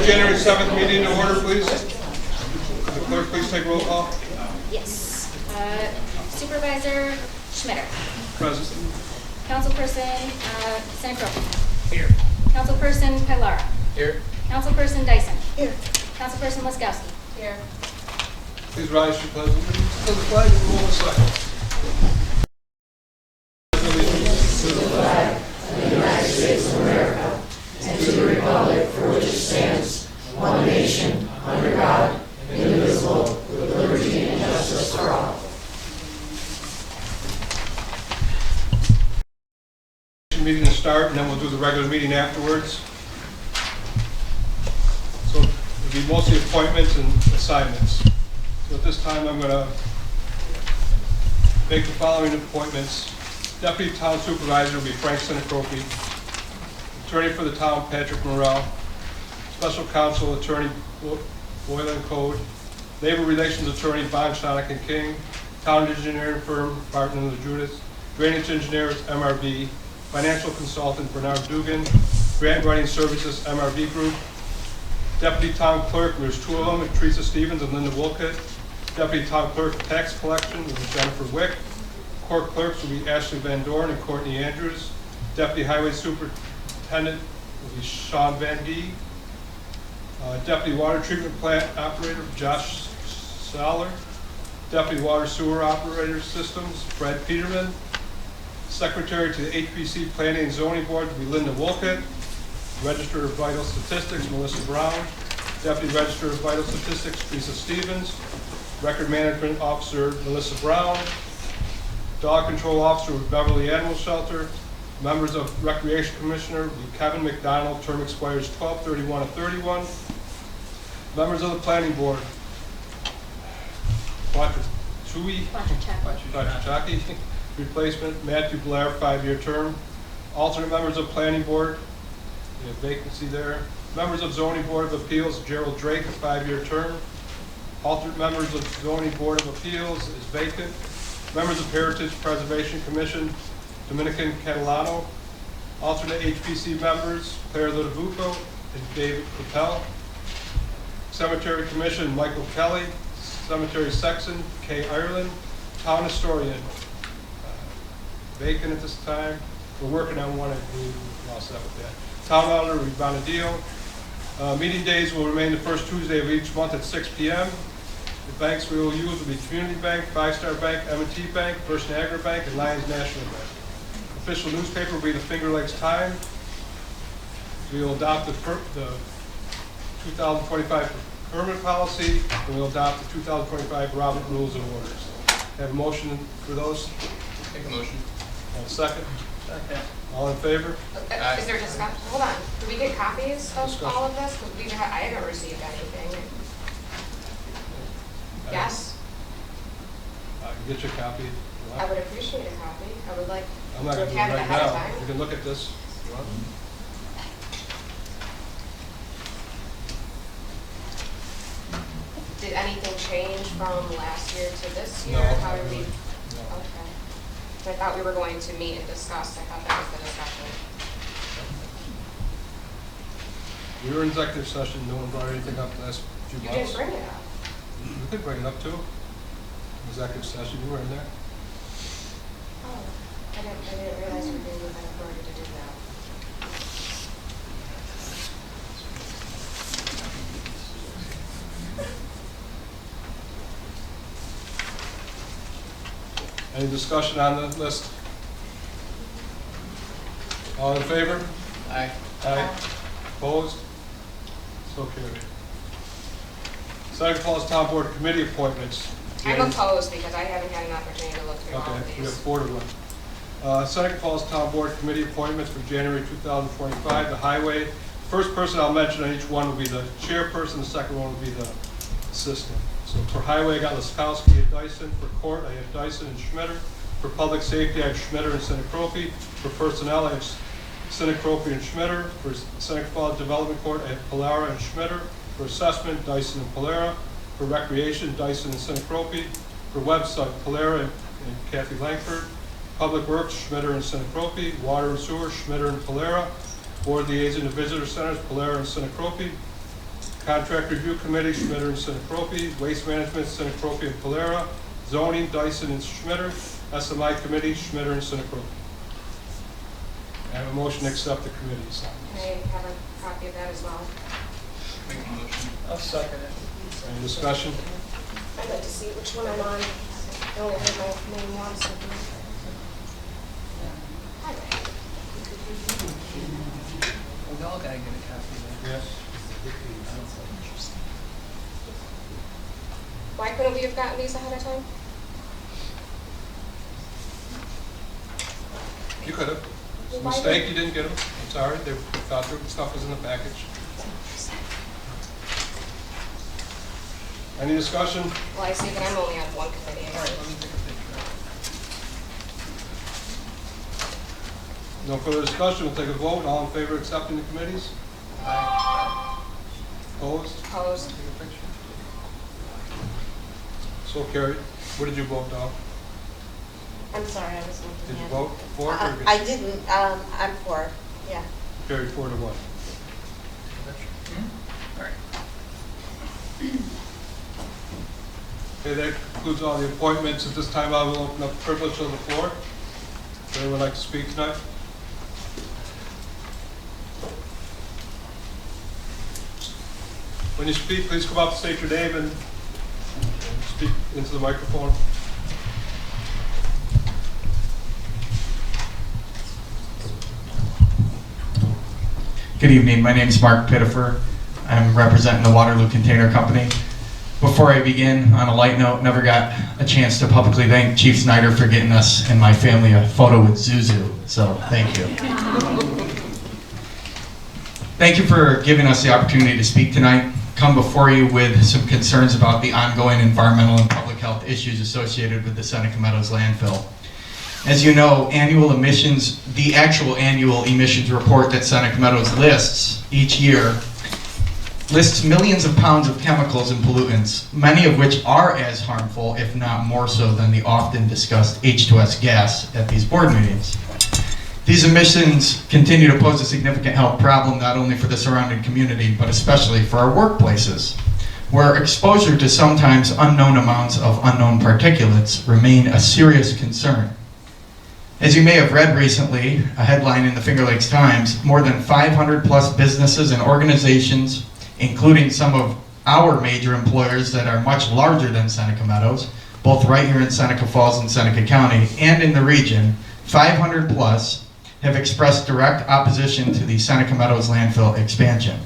January 7th meeting to order, please. Could the clerk please take roll call? Yes. Supervisor Schmitter. Present. Councilperson Seneca. Here. Councilperson Pilara. Here. Councilperson Dyson. Here. Councilperson Laskowski. Here. Please rise for the pledge of allegiance to the flag and roll the flag. Meeting to start, and then we'll do the regular meeting afterwards. So it'll be mostly appointments and assignments. So at this time, I'm going to make the following appointments. Deputy Town Supervisor will be Frank Seneca. Attorney for the town, Patrick Morrell. Special Counsel Attorney Boyle and Code. Labor Relations Attorney Bond Shonick and King. Town Engineering Firm Barton and Judith. Drainage Engineers MRB. Financial Consultant Bernard Dugan. Grant Writing Services MRB Group. Deputy Town Clerk, there's two of them, Teresa Stevens and Linda Wolcott. Deputy Town Clerk Tax Collection will be Jennifer Wick. Court Clerks will be Ashley Van Dorn and Courtney Andrews. Deputy Highway Superintendent will be Sean Van Gee. Deputy Water Treatment Plant Operator Josh Soller. Deputy Water Sewer Operator Systems Fred Peterman. Secretary to the HPC Planning and Zoning Board will be Linda Wolcott. Register of Vital Statistics Melissa Brown. Deputy Register of Vital Statistics Teresa Stevens. Record Management Officer Melissa Brown. Dog Control Officer with Beverly Animal Shelter. Members of Recreation Commissioner will be Kevin McDonald. Term expires 12/31/31. Members of the Planning Board. Chaki. Replacement Matthew Blair, 5-year term. Alternate members of Planning Board, we have vacancy there. Members of Zoning Board of Appeals, Gerald Drake, a 5-year term. Alternate members of Zoning Board of Appeals is vacant. Members of Heritage Preservation Commission, Dominican Catalano. Alternate HPC members, Claire Ludovico and David Capel. Cemetery Commission, Michael Kelly. Cemetery Sexton, Kay Ireland. Town Historian, vacant at this time. We're working on one, I believe we're all set with that. Town Auditor, Bonadillo. Meeting days will remain the first Tuesday of each month at 6 p.m. The banks we will use will be Community Bank, Five Star Bank, M&T Bank, First Niagara Bank, and Lions National Bank. Official newspaper will be the Finger Lakes Times. We will adopt the 2025 permit policy, and we'll adopt the 2025 Robert Rules and Orders. Have a motion for those? Make a motion. Second? Second. All in favor? Is there discussion? Hold on. Did we get copies of Discussion. all of this? Because I haven't received anything. Yes? I can get you a copy. if you I want. would appreciate a copy. I would like I'm not to going to do it have it right ahead of now. time. You can look at this. if you want. Did anything change from last year to this year? No. How are we? No. Okay. I thought we were going to meet and discuss. I thought that was the discussion. We were in executive session. No one brought anything up the last few You months. didn't bring it up. We could bring it up too. Executive session. You were in there. Oh, I didn't realize we were given authority to do that. Any discussion on the list? All in favor? Aye. Aye. Opposed? So carried. Seneca Falls Town Board Committee appointments. I'm opposed because I haven't had an opportunity to look through all Okay, of we have these. 4 to 1. Seneca Falls Town Board Committee appointments for January 2025. The Highway, first person I'll mention on each one will be the chairperson, the second one will be the assistant. So for Highway, I got Laskowski and Dyson. For Court, I have Dyson and Schmitter. For Public Safety, I have Schmitter and Seneca. For Personnel, I have Seneca and Schmitter. For Seneca Falls Development Court, I have Pilara and Schmitter. For Assessment, Dyson and Pilara. For Recreation, Dyson and Seneca. For Website, Pilara and Kathy Langford. Public Works, Schmitter and Seneca. Water and Sewer, Schmitter and Pilara. Board Liaison to Visitor Centers, Pilara and Seneca. Contract Review Committee, Schmitter and Sinacropi. Waste Management, Sinacropi and Polera. Zoning, Dyson and Schmitter. SMI Committee, Schmitter and Sinacropi. I have a motion to accept the committee assignments. Can I have a copy of that as well? Make a motion. I'll second it. Any discussion? I'd like to see which one I'm on. I only heard my name once. We all gotta get a copy of that. Yes. Why couldn't we have gotten these ahead of time? You could have. It's a Why mistake, you didn't get them. I'm sorry, they thought the stuff was in the package. Any discussion? Well, I see that I'm only on one committee. All right, let me take a picture of No further discussion, we'll take a vote. All in favor of accepting the committees? it. Aye. Opposed? Opposed. Take a picture. So carried. What did you vote, Don? I'm sorry, I was looking Did you at. vote for it or against? I didn't, I'm for, yeah. Carried 4-1. Take a picture. All right. Okay, that concludes all the appointments. At this time, I will open up privilege of the floor. Does anyone like to speak tonight? When you speak, please come up, state your name, and speak into the microphone. Good evening, my name is Mark Pittifer. I'm representing the Waterloo Container Company. Before I begin, on a light note, never got a chance to publicly thank Chief Snyder for getting us and my family a photo with Zuzu, so thank you. Thank you for giving us the opportunity to speak tonight. Come before you with some concerns about the ongoing environmental and public health issues associated with the Seneca Meadows landfill. As you know, the actual annual emissions report that Seneca Meadows lists each year lists millions of pounds of chemicals and pollutants, many of which are as harmful, if not more so, than the often discussed H2S gas at these board meetings. These emissions continue to pose a significant health problem not only for the surrounding community, but especially for our workplaces, where exposure to sometimes unknown amounts of unknown particulates remain a serious concern. As you may have read recently, a headline in the Finger Lakes Times, more than 500 plus businesses and organizations, including some of our major employers that are much larger than Seneca Meadows, both right here in Seneca Falls and Seneca County and in the region, 500 plus have expressed direct opposition to the Seneca Meadows landfill expansion.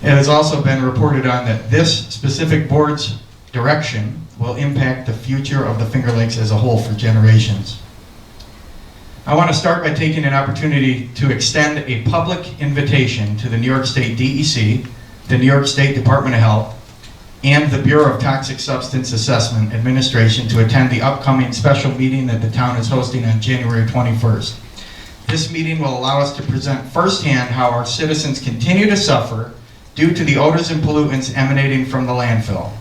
It has also been reported on that this specific board's direction will impact the future of the Finger Lakes as a whole for generations. I want to start by taking an opportunity to extend a public invitation to the New York State DEC, the New York State Department of Health, and the Bureau of Toxic Substance Assessment Administration to attend the upcoming special meeting that the town is hosting on January 21st. This meeting will allow us to present firsthand how our citizens continue to suffer due to the odors and pollutants emanating from the landfill.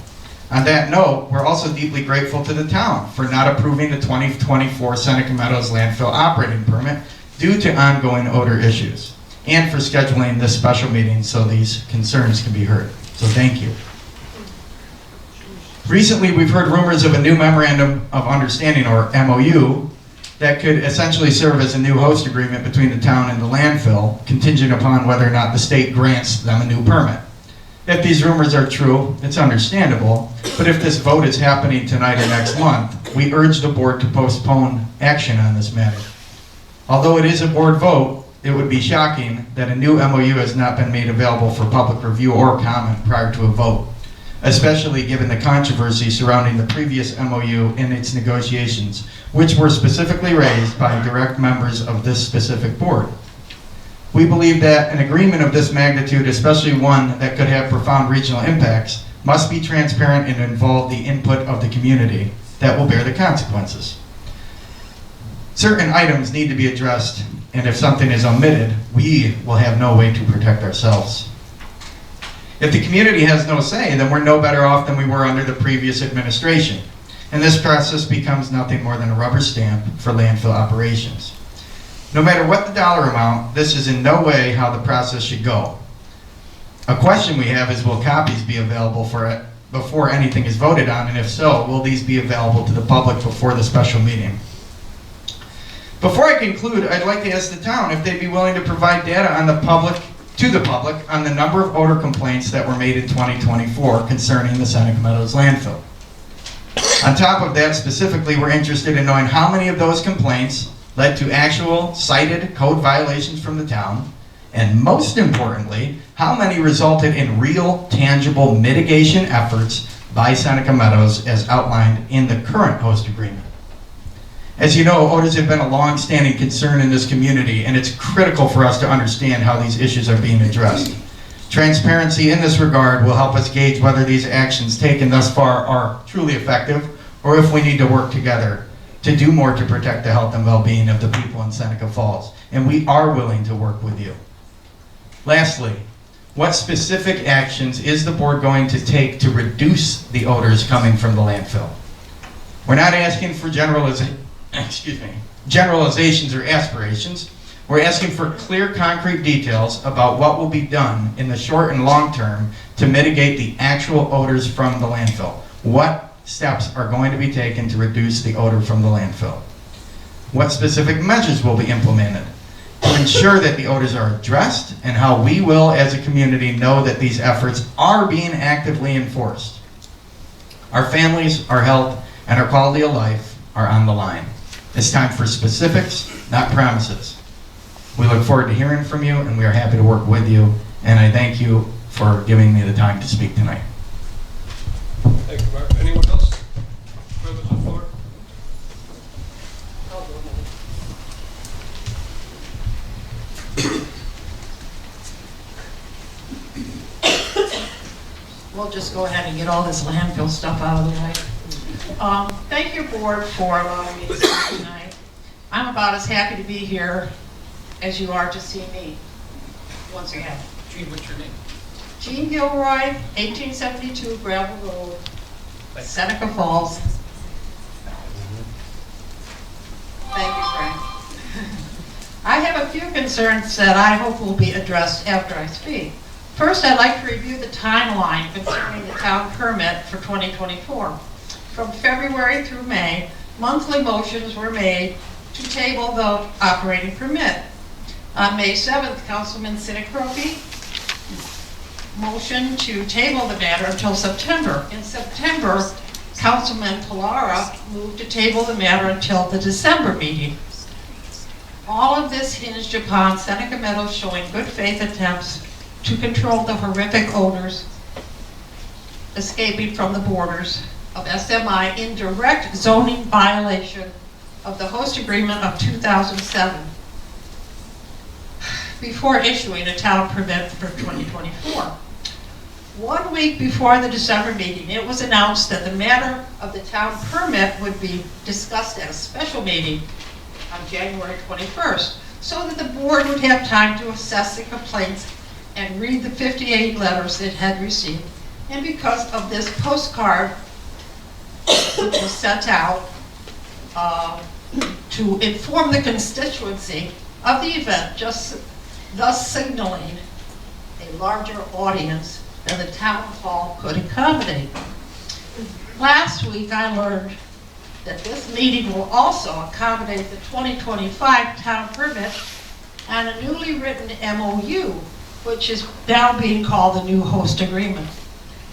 On that note, we're also deeply grateful to the town for not approving the 2024 Seneca Meadows landfill operating permit due to ongoing odor issues, and for scheduling this special meeting so these concerns can be heard. So thank you. Recently, we've heard rumors of a new Memorandum of Understanding, or MOU, that could essentially serve as a new host agreement between the town and the landfill, contingent upon whether or not the state grants them a new permit. If these rumors are true, it's understandable, but if this vote is happening tonight or next month, we urge the board to postpone action on this matter. Although it is a board vote, it would be shocking that a new MOU has not been made available for public review or comment prior to a vote, especially given the controversy surrounding the previous MOU and its negotiations, which were specifically raised by direct members of this specific board. We believe that an agreement of this magnitude, especially one that could have profound regional impacts, must be transparent and involve the input of the community that will bear the consequences. Certain items need to be addressed, and if something is omitted, we will have no way to protect ourselves. If the community has no say, then we're no better off than we were under the previous administration, and this process becomes nothing more than a rubber stamp for landfill operations. No matter what the dollar amount, this is in no way how the process should go. A question we have is, will copies be available for it before anything is voted on? And if so, will these be available to the public before the special meeting? Before I conclude, I'd like to ask the town if they'd be willing to provide data on to the public on the number of odor complaints that were made in 2024 concerning the Seneca Meadows landfill. On top of that, specifically, we're interested in knowing how many of those complaints led to actual cited code violations from the town, and most importantly, how many resulted in real, tangible mitigation efforts by Seneca Meadows as outlined in the current host agreement. As you know, odors have been a long-standing concern in this community, and it's critical for us to understand how these issues are being addressed. Transparency in this regard will help us gauge whether these actions taken thus far are truly effective, or if we need to work together to do more to protect the health and well-being of the people in Seneca Falls. And we are willing to work with you. Lastly, what specific actions is the board going to take to reduce the odors coming from the landfill? We're not asking for generalizations or aspirations. We're asking for clear, concrete details about what will be done in the short and long term to mitigate the actual odors from the landfill. What steps are going to be taken to reduce the odor from the landfill? What specific measures will be implemented to ensure that the odors are addressed, and how we will, as a community, know that these efforts are being actively enforced? Our families, our health, and our quality of life are on the line. It's time for specifics, not promises. We look forward to hearing from you, and we are happy to work with you. And I thank you for giving me the time to speak tonight. Thank you, Mark. Anyone else? Members of the floor? We'll just go ahead and get all this landfill stuff out of the way. Thank you, board, for allowing me to speak tonight. I'm about as happy to be here as you are to see me once again. Gene, what's your name? Jean Gilroy, 1872 Gravel Road, Seneca Falls. Thank you, Frank. I have a few concerns that I hope will be addressed after I speak. First, I'd like to review the timeline concerning the town permit for 2024. From February through May, monthly motions were made to table the operating permit. On May 7th, Councilman Seneca motion to table the matter until September. In September, Councilman Pilara moved to table the matter until the December meeting. All of this hinged upon Seneca Meadows showing good faith attempts to control the horrific odors escaping from the borders of SMI in direct zoning violation of the host agreement of 2007 before issuing a town permit for 2024. 1 week before the December meeting, it was announced that the matter of the town permit would be discussed at a special meeting on January 21st, so that the board would have time to assess the complaints and read the 58 letters it had received. And because of this postcard, which was sent out to inform the constituency of the event, thus signaling a larger audience than the town hall could accommodate. Last week, I learned that this meeting will also accommodate the 2025 town permit and a newly written MOU, which is now being called the new host agreement.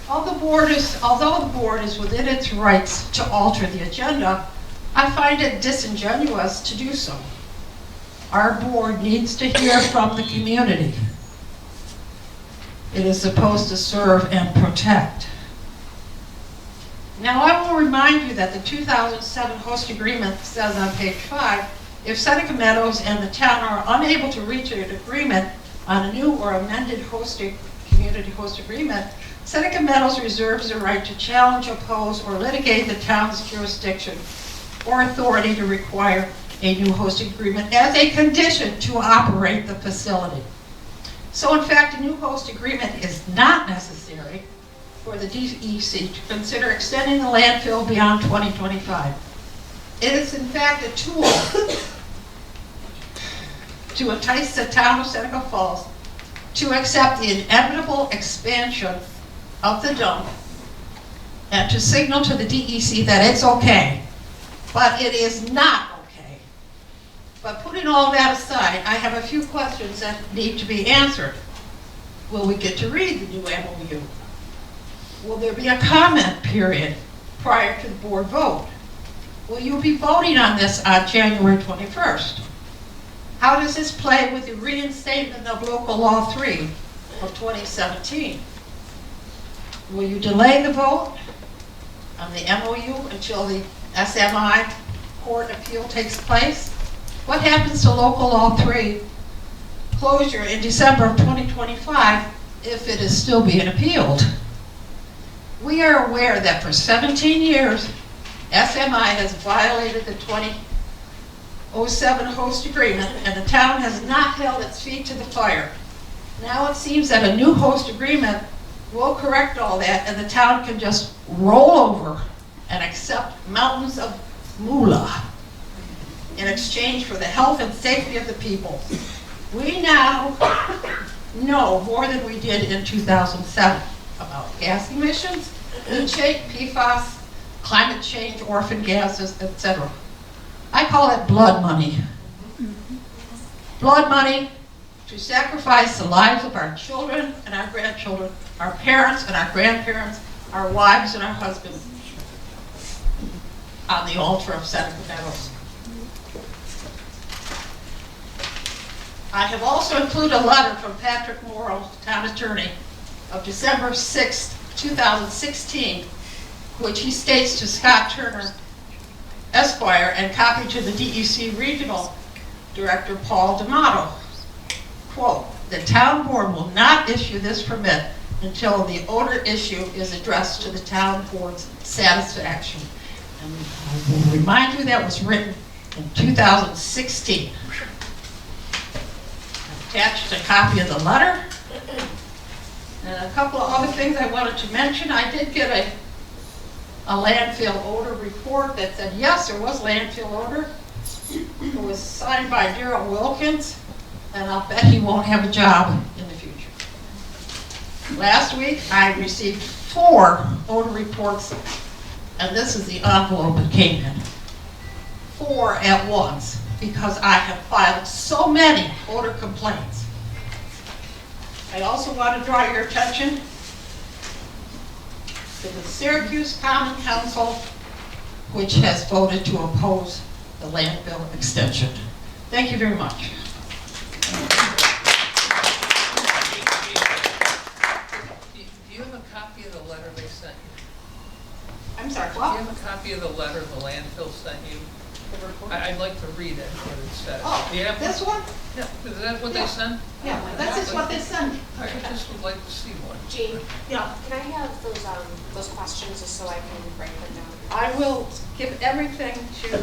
Although the board is within its rights to alter the agenda, I find it disingenuous to do so. Our board needs to hear from the community. It is supposed to serve and protect. Now, I will remind you that the 2007 host agreement says on page 5, if Seneca Meadows and the town are unable to reach an agreement on a new or amended community host agreement, Seneca Meadows reserves the right to challenge, oppose, or litigate the town's jurisdiction or authority to require a new host agreement as a condition to operate the facility. So in fact, a new host agreement is not necessary for the DEC to consider extending the landfill beyond 2025. It is in fact a tool to entice the town of Seneca Falls to accept the inevitable expansion of the dump and to signal to the DEC that it's okay, but it is not okay. But putting all that aside, I have a few questions that need to be answered. Will we get to read the new MOU? Will there be a comment period prior to the board vote? Will you be voting on this on January 21st? How does this play with the reinstatement of Local Law 3 of 2017? Will you delay the vote on the MOU until the SMI court appeal takes place? What happens to Local Law 3 closure in December of 2025 if it is still being appealed? We are aware that for 17 years, SMI has violated the 2007 host agreement, and the town has not held its feet to the fire. Now it seems that a new host agreement will correct all that, and the town can just roll over and accept mountains of moolah in exchange for the health and safety of the people. We now know more than we did in 2007 about gas emissions, leachate, PFAS, climate change, orphan gases, etc. I call it blood money. Blood money to sacrifice the lives of our children and our grandchildren, our parents and our grandparents, our wives and our husbands on the altar of Seneca Meadows. I have also included a letter from Patrick Morrow, town attorney, of December 6, 2016, which he states to Scott Turner, Esquire, and copied to the DEC Regional Director Paul D'Amato. Quote, the town board will not issue this permit until the odor issue is addressed to the town board's satisfaction. And I will remind you that was written in 2016. I've attached a copy of the letter. And a couple of other things I wanted to mention. I did get a landfill odor report that said, yes, there was landfill odor. It was signed by Darrell Wilkins, and I'll bet he won't have a job in the future. Last week, I received 4 odor reports, and this is the envelope it came in. 4 at once, because I have filed so many odor complaints. I also want to draw your attention to the Syracuse Common Council, which has voted to oppose the landfill extension. Thank you very much. Do you have a copy of the letter they sent you? I'm sorry, Do you what? have a copy of the letter the landfill sent you? The report? I'd like to read it, what it says. Oh, Do you have this one? Yeah, is that what Yeah. they sent? Yeah, that's just what they sent me. I just would like to see one. Jean, Yeah, can I have those questions just so I can write them down? I will give everything to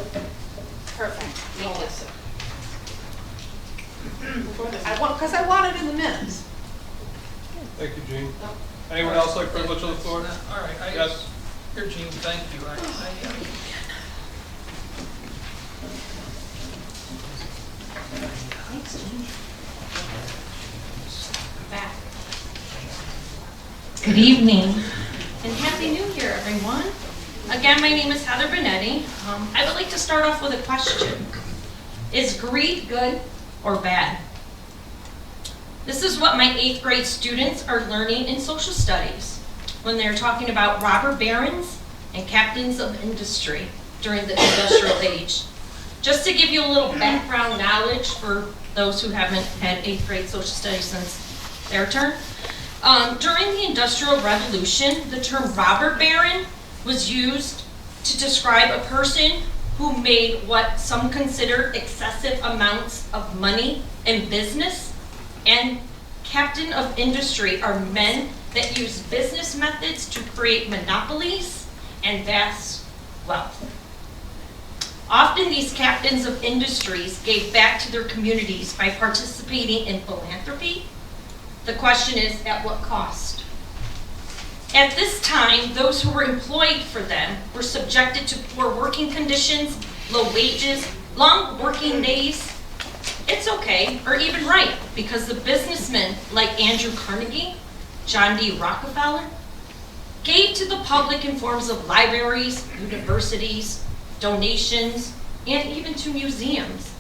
Perfect. Thank you. Melissa. Because I want it in the minutes. Thank you, Gene. Anyone else like privilege of the floor? All right, Yes. Here, Gene, thank you. Back. Good evening and Happy New Year, everyone. Again, my name is Heather Benetti. I would like to start off with a question. Is greed good or bad? This is what my 8th grade students are learning in social studies when they're talking about robber barons and captains of industry during the industrial age. Just to give you a little background knowledge for those who haven't had 8th grade social studies since their turn. During the Industrial Revolution, the term robber baron was used to describe a person who made what some consider excessive amounts of money in business, and captain of industry are men that use business methods to create monopolies and vast wealth. Often these captains of industries gave back to their communities by participating in philanthropy. The question is, at what cost? At this time, those who were employed for them were subjected to poor working conditions, low wages, long working days. It's it's okay, or even right, because the businessmen like Andrew Carnegie, John D. Rockefeller, gave to the public in forms of libraries, universities, donations, and even to museums.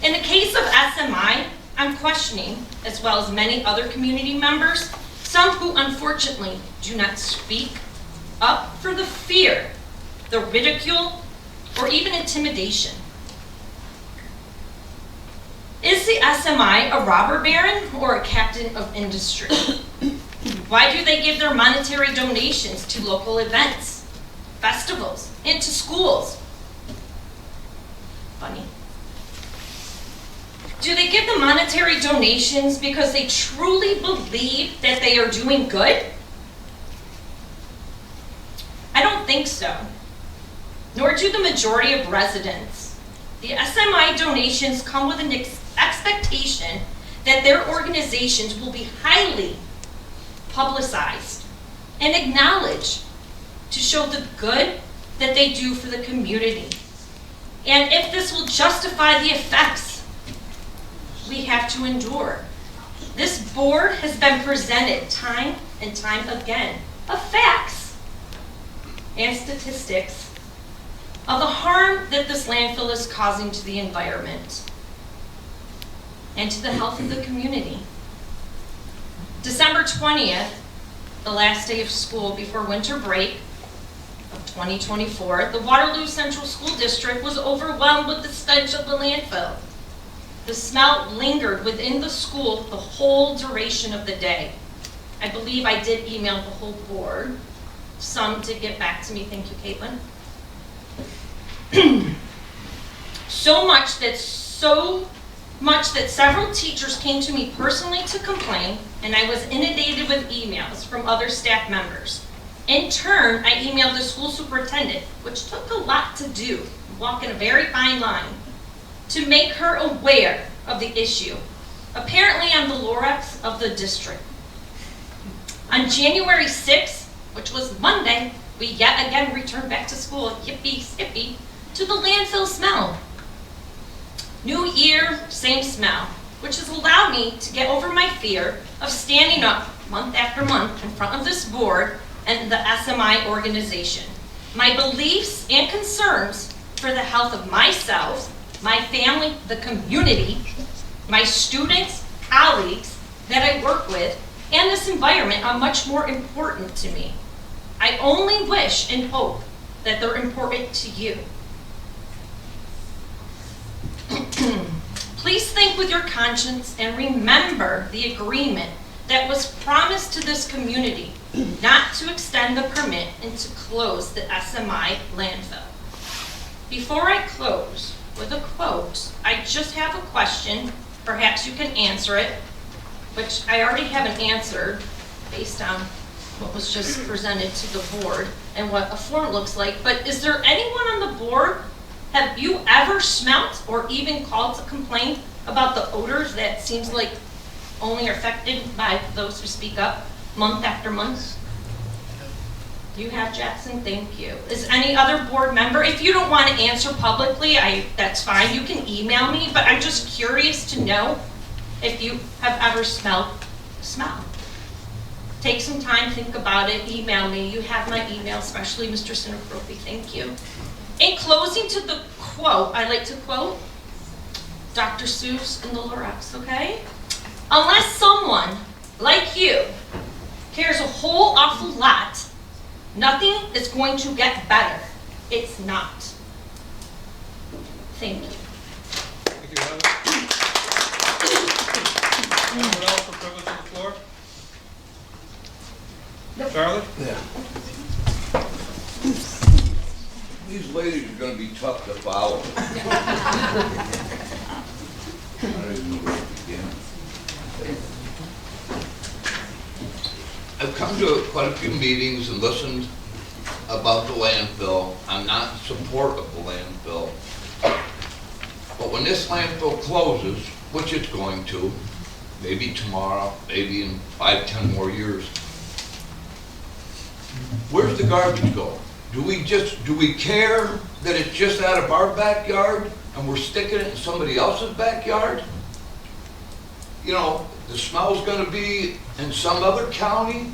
In the case of SMI, I'm questioning, as well as many other community members, some who unfortunately do not speak up for the fear, the ridicule, or even intimidation. Is the SMI a robber baron or a captain of industry? Why do they give their monetary donations to local events, festivals, and to schools? Funny. Do they give the monetary donations because they truly believe that they are doing good? I don't think so. Nor do the majority of residents. The SMI donations come with an expectation that their organizations will be highly publicized and acknowledged to show the good that they do for the community. And if this will justify the effects we have to endure. This board has been presented time and time again of facts and statistics of the harm that this landfill is causing to the environment and to the health of the community. December 20th, the last day of school before winter break of 2024, the Waterloo Central School District was overwhelmed with the stench of the landfill. The smell lingered within the school the whole duration of the day. I believe I did email the whole board. Some did get back to me. Thank you, Caitlin. So much that several teachers came to me personally to complain, and I was inundated with emails from other staff members. In turn, I emailed the school superintendent, which took a lot to do, walking a very fine line, to make her aware of the issue. Apparently I'm the Lorax of the district. On January 6th, which was Monday, we yet again returned back to school, yippee skippy, to the landfill smell. New year, same smell, which has allowed me to get over my fear of standing up month after month in front of this board and the SMI organization. My beliefs and concerns for the health of myself, my family, the community, my students, colleagues that I work with, and this environment are much more important to me. I only wish and hope that they're important to you. Please think with your conscience and remember the agreement that was promised to this community not to extend the permit and to close the SMI landfill. Before I close with a quote, I just have a question. Perhaps you can answer it, which I already haven't answered based on what was just presented to the board and what a form looks like. But is there anyone on the board, have you ever smelt or even called to complain about the odors that seems like only are affected by those who speak up month after month? You have, Jackson, thank you. Is any other board member, if you don't want to answer publicly, that's fine, you can email me, but I'm just curious to know if you have ever smelled smell. Take some time, think about it, email me. You have my email, especially Mr. Seneca, thank you. In closing to the quote, I like to quote Dr. Seuss and the Lorax, okay? Unless someone like you cares a whole awful lot, nothing is going to get better. It's not. Thank you. Thank you, Heather. Anyone else for privilege of the floor? Charlie? Yeah. These ladies are gonna be tough to follow. I don't even know where to begin. I've come to quite a few meetings and listened about the landfill. I'm not in support of the landfill. But when this landfill closes, which it's going to, maybe tomorrow, maybe in 5-10 more years, where's the garbage go? Do we care that it's just out of our backyard? and we're sticking it in somebody else's backyard? You know, the smell's gonna be in some other county.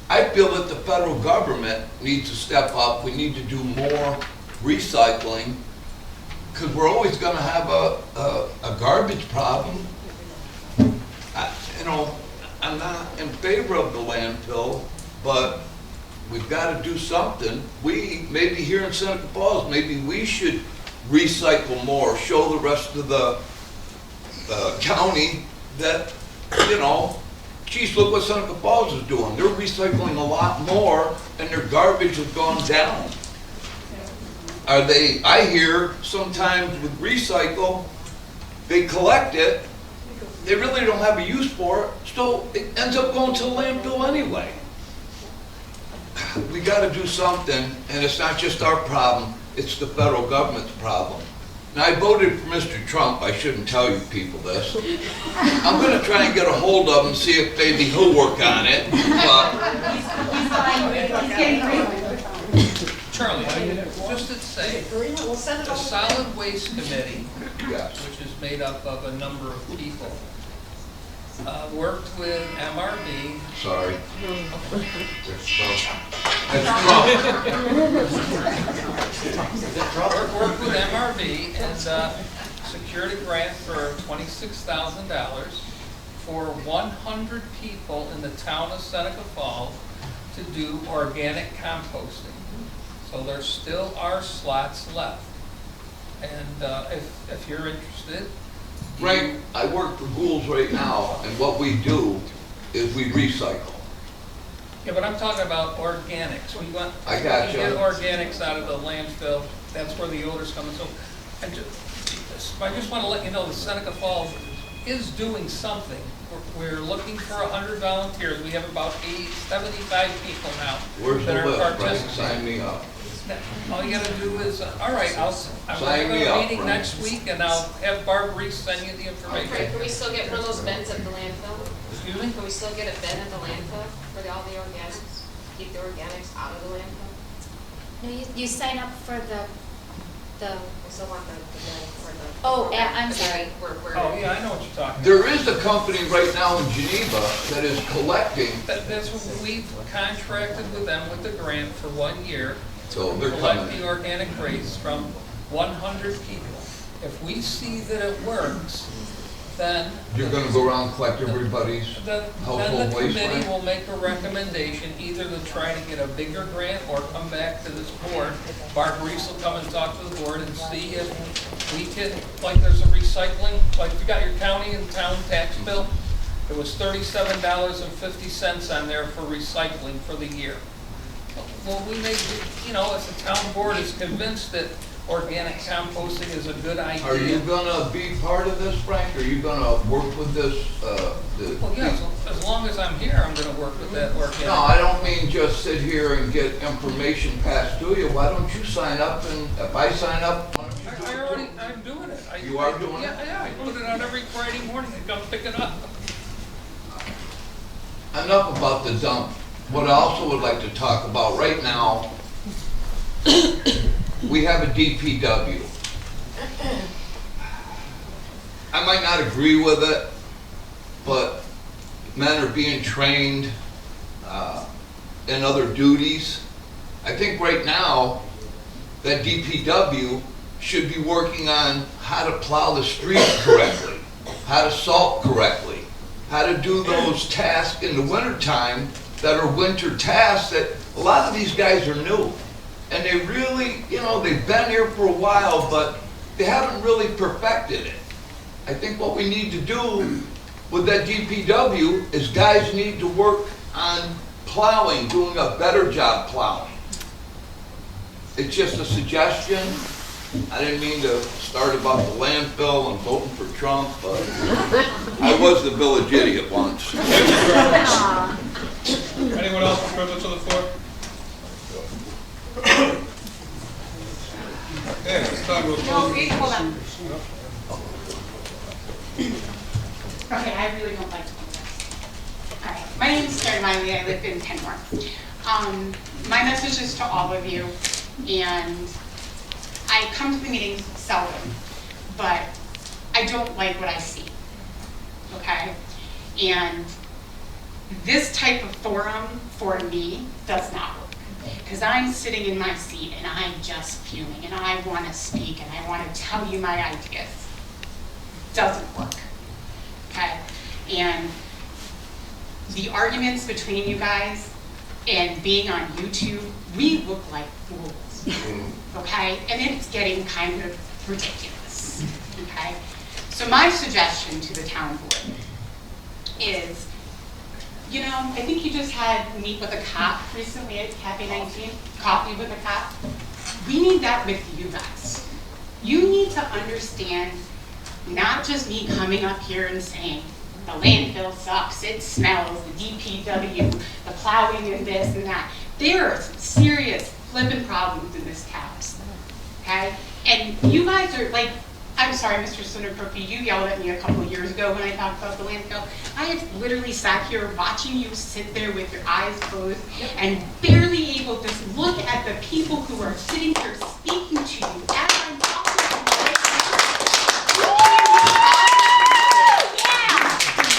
I feel that the federal government needs to step up. We need to do more recycling, because we're always gonna have a garbage problem. You know, I'm not in favor of the landfill, but we've gotta do something. Maybe here in Seneca Falls, maybe we should recycle more, show the rest of the county that, you know, geez, look what Seneca Falls is doing. They're recycling a lot more and their garbage has gone down. I hear sometimes with recycle, they collect it, they really don't have a use for it, so it ends up going to the landfill anyway. We gotta do something, and it's not just our problem, it's the federal government's problem. Now, I voted for Mr. Trump, I shouldn't tell you people this. I'm gonna try and get a hold of him, see if maybe he'll work on it, Charlie, just to say, the Solid Waste Committee, yes. which is made up of a number of people, worked with MRB. Sorry. Worked with MRB and secured a grant for $26,000 for 100 people in the town of Seneca Falls to do organic composting. So there still are slots left. And if you're interested. Right, I work for Gould's right now, and what we do is we recycle. Yeah, but I'm talking about organics. We want, I got we you. get organics out of the landfill. That's where the odor's coming. So I just want to let you know that Seneca Falls is doing something. We're looking for 100 volunteers. We have about 75 people now Where's the that are list, right? participating. Sign me up. All you gotta do is, all right, I'm Sign gonna me have up, a meeting Frank. next week and I'll have Barb Reese send you the information. Right, can we still get one of those bins at the landfill? Excuse me? Can we still get a bin at the landfill for all the organics? Keep the organics out of the landfill? No, you sign up for the, I still want the bin for the. Oh, I'm sorry. Oh, yeah, I know what you're talking about. There is a company right now in Geneva that is collecting, That's what we've contracted with them with the grant for 1 year. so they're Collect coming. the organic waste from 100 people. If we see that it works, then. You're gonna go around and collect everybody's Then household the waste, committee right? will make a recommendation, either to try to get a bigger grant or come back to this board. Barb Reese will come and talk to the board and see if we can, like there's a recycling, like if you got your county and town tax bill, it was $37.50 on there for recycling for the year. Well, we may, you know, if the town board is convinced that organic composting is a good idea. Are you gonna be part of this, Frank? Are you gonna work with this, Well, yeah, as long as I'm here, I'm gonna work with that organic. No, I don't mean just sit here and get information passed to you. Why don't you sign up, and if I sign up, why don't you do it? I'm doing it. You are doing it? Yeah, I put it on every Friday morning and come pick it up. Enough about the dump. What I also would like to talk about right now, we have a DPW. I might not agree with it, but men are being trained in other duties. I think right now that DPW should be working on how to plow the streets correctly, how to salt correctly, how to do those tasks in the wintertime that are winter tasks that a lot of these guys are new. And they really, you know, they've been here for a while, but they haven't really perfected it. I think what we need to do with that DPW is guys need to work on plowing, doing a better job plowing. It's just a suggestion. I didn't mean to start about the landfill and voting for Trump, but I was the village idiot once. Anyone else with privilege of the floor? Okay, this time we'll No, close. wait, hold on. Okay, I really don't like to do this. All right, my name is Karen Miley, I live in Kenmore. My message is to all of you, and I come to the meetings seldom, but I don't like what I see, okay? And this type of forum for me does not work, because I'm sitting in my seat and I'm just fuming and I want to speak and I want to tell you my ideas. Doesn't work, okay? And the arguments between you guys and being on YouTube, we look like fools, okay? And it's getting kind of ridiculous, okay? So my suggestion to the town board is, you know, I think you just had Meet with a Cop recently at Cafe 19, Coffee with a Cop. We need that with you guys. You need to understand, not just me coming up here and saying, the landfill sucks, it smells, the DPW, the plowing and this and that. There are some serious flipping problems in this town, okay? And you guys are like, I'm sorry, Mr. Seneca, you yelled at me a couple of years ago when I talked about the landfill. I have literally sat here watching you sit there with your eyes closed and barely able to look at the people who are sitting here speaking to you as I'm talking to you.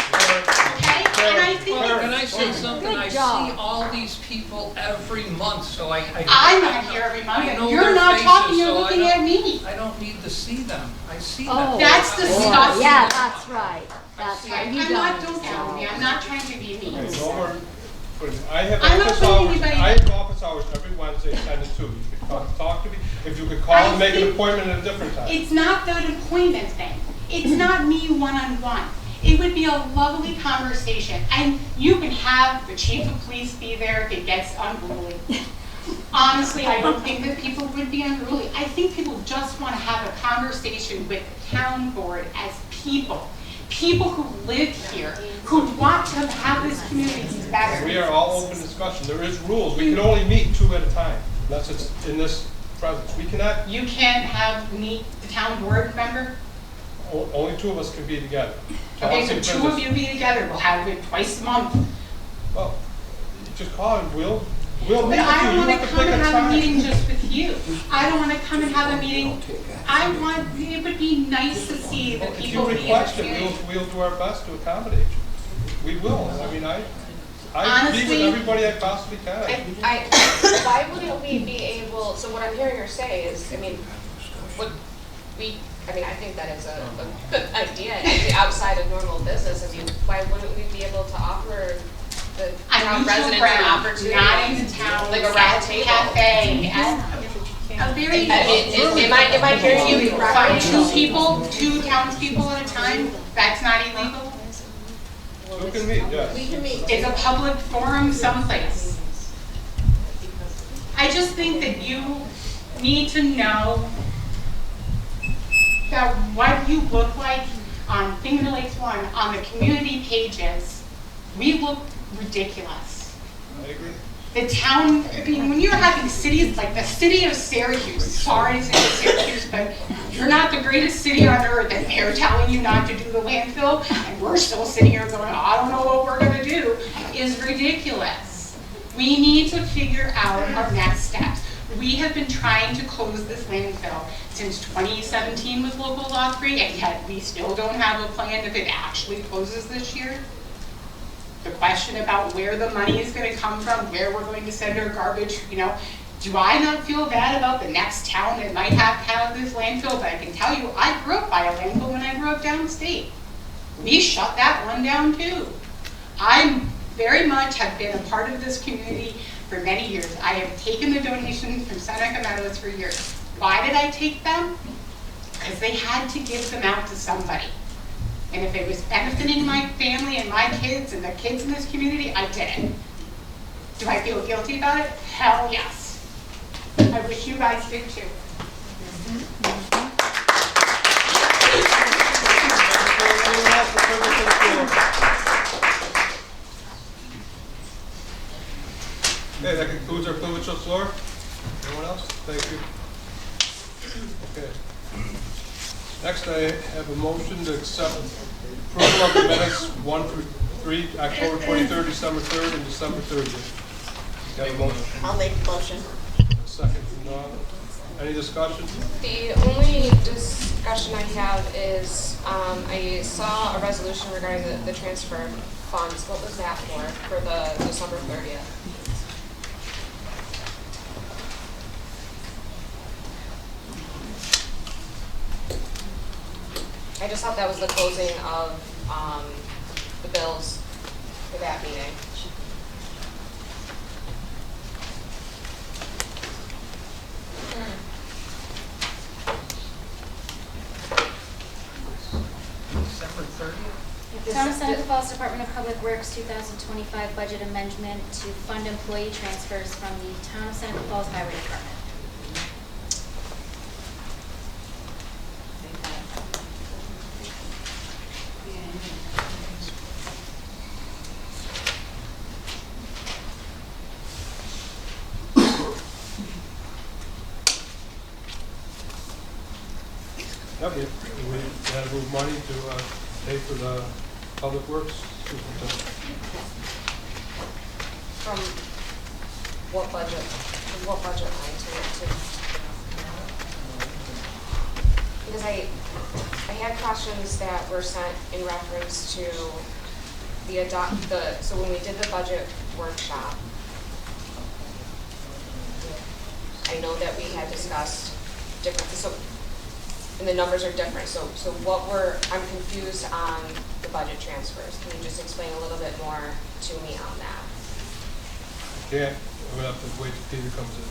And I think Can I say something? I see all these people every month, so I'm not here every month, I know and you're their not talking, faces, you're so I looking don't- at me. I don't need to see them. I see them. Oh. That's disgusting. Yeah, that's right. That's right. You I'm not, don't. don't tell me, I'm not trying to be mean. Okay, no more. I have I'm not office putting hours, anybody I down. have office hours every Wednesday, 10 to 2. You can talk to me. If you could call I and make an think appointment at a different time. It's not that appointment thing. It's not me one-on-one. It would be a lovely conversation. And you can have the chief of police be there if it gets unruly. Honestly, I don't think that people would be unruly. I think people just want to have a conversation with the town board as people. People who live here, who want to have this community better. We are all open discussion. There is rules. We can only meet 2 at a time, unless it's in this presence. We cannot, You can't meet the town board member? only 2 of us can be together. Okay, so Policy 2 of business. you be together, we'll have it twice a month. Well, just call and we'll meet with you. But I don't You want have to to come pick and a have a time. meeting just with you. I don't want to come and have a meeting. It would be nice to see the If people you in the request it, community. we'll do our best to accommodate you. We will. I mean, I meet with Honestly, everybody I possibly can. Why wouldn't we be able, so what I'm hearing her say is, I mean, I think that is a good idea, actually, outside of normal business. I mean, why wouldn't we be able to offer the On town neutral residents an ground, opportunity? not in the town, Like a at round the table. cafe, at a very. Am I hearing you Find correctly? two townspeople at a time, that's not illegal. So can meet, yes. We can meet. It's a public forum someplace. I just think that you need to know that what you look like on Finger Lakes One, on the community pages, we look ridiculous. I agree. The town, I mean, when you're having cities like the city of Syracuse, sorry, city of Syracuse, but you're not the greatest city on earth, and they're telling you not to do the landfill, and we're still sitting here going, I don't know what we're gonna do, is ridiculous. We need to figure out our next steps. We have been trying to close this landfill since 2017 with local law 3, and yet we still don't have a plan if it actually closes this year. The question about where the money is going to come from, where we're going to send our garbage, you know, do I not feel bad about the next town that might have this landfill? But I can tell you, I grew up by a landfill when I grew up downstate. We shut that one down too. I very much have been a part of this community for many years. I have taken the donations from Seneca Meadows for years. Why did I take them? Because they had to give them out to somebody. And if it was benefiting my family and my kids and the kids in this community, I did it. Do I feel guilty about it? Hell yes. I wish you guys did too. Anyone else for privilege of the floor? Okay, that concludes our privilege of the floor. Anyone else? Thank you. Okay. Next, I have a motion to accept approval of the minutes 1 through 3, October 23rd, December 3rd, and December 30th. Got a motion? I'll make the motion. Second from Dawn. Any discussion? The only discussion discussion I have is, I saw a resolution regarding the transfer of funds. What was that for the December 30th? I just thought that was the closing of the bills for that meeting. December 30th? Town of Seneca Falls Department of Public Works 2025 budget amendment to fund employee transfers from the Town of Seneca Falls Highway Department. Yep, we had to move money to pay for the public works superintendent. From what budget? From what budget line to? Because I had questions that were sent in reference to so when we did the budget workshop, I know that we had discussed different, and the numbers are different, so I'm confused on the budget transfers. Can you just explain a little bit more to me on that? Can't, we're gonna have to wait till Peter comes in.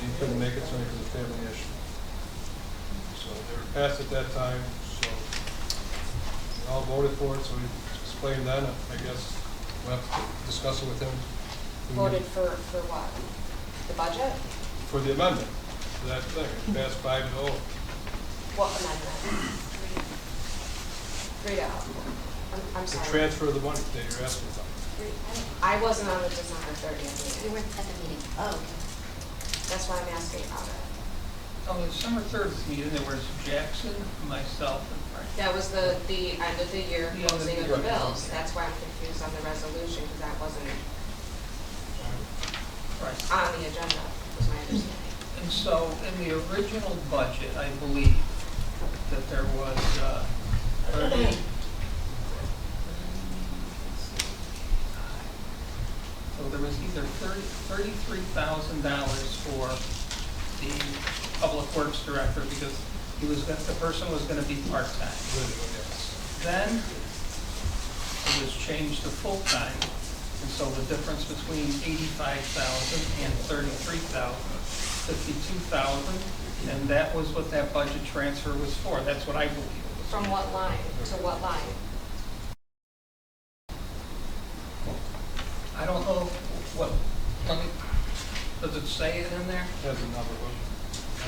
He couldn't make it, so it was a family issue. So they were passed at that time, so we all voted for it, so we explained that, I guess we'll have to discuss it with him. Voted for what? The budget? For the amendment, to that thing, it passed 5-0. What amendment? Read out. I'm The sorry. transfer of the money that you're asking about. I wasn't on the December 30th You meeting. weren't at the meeting. Oh, okay. That's why I'm asking about it. On the December 3rd meeting, there was Jackson, myself, and Frank. That was the end of the year The end of closing the of the year. bills. That's why I'm confused on the resolution, because that wasn't Right. on the agenda, was my understanding. And so in the original budget, I believe that there was 30. So there was either $33,000 for the public works director because the person was going to be part-time. Then it was changed to full-time, and so the difference between 85,000 and 33,000, 52,000, and that was what that budget transfer was for. That's what I believe it was. From what line to what line? I don't know what, does it say it in there? Has a number, but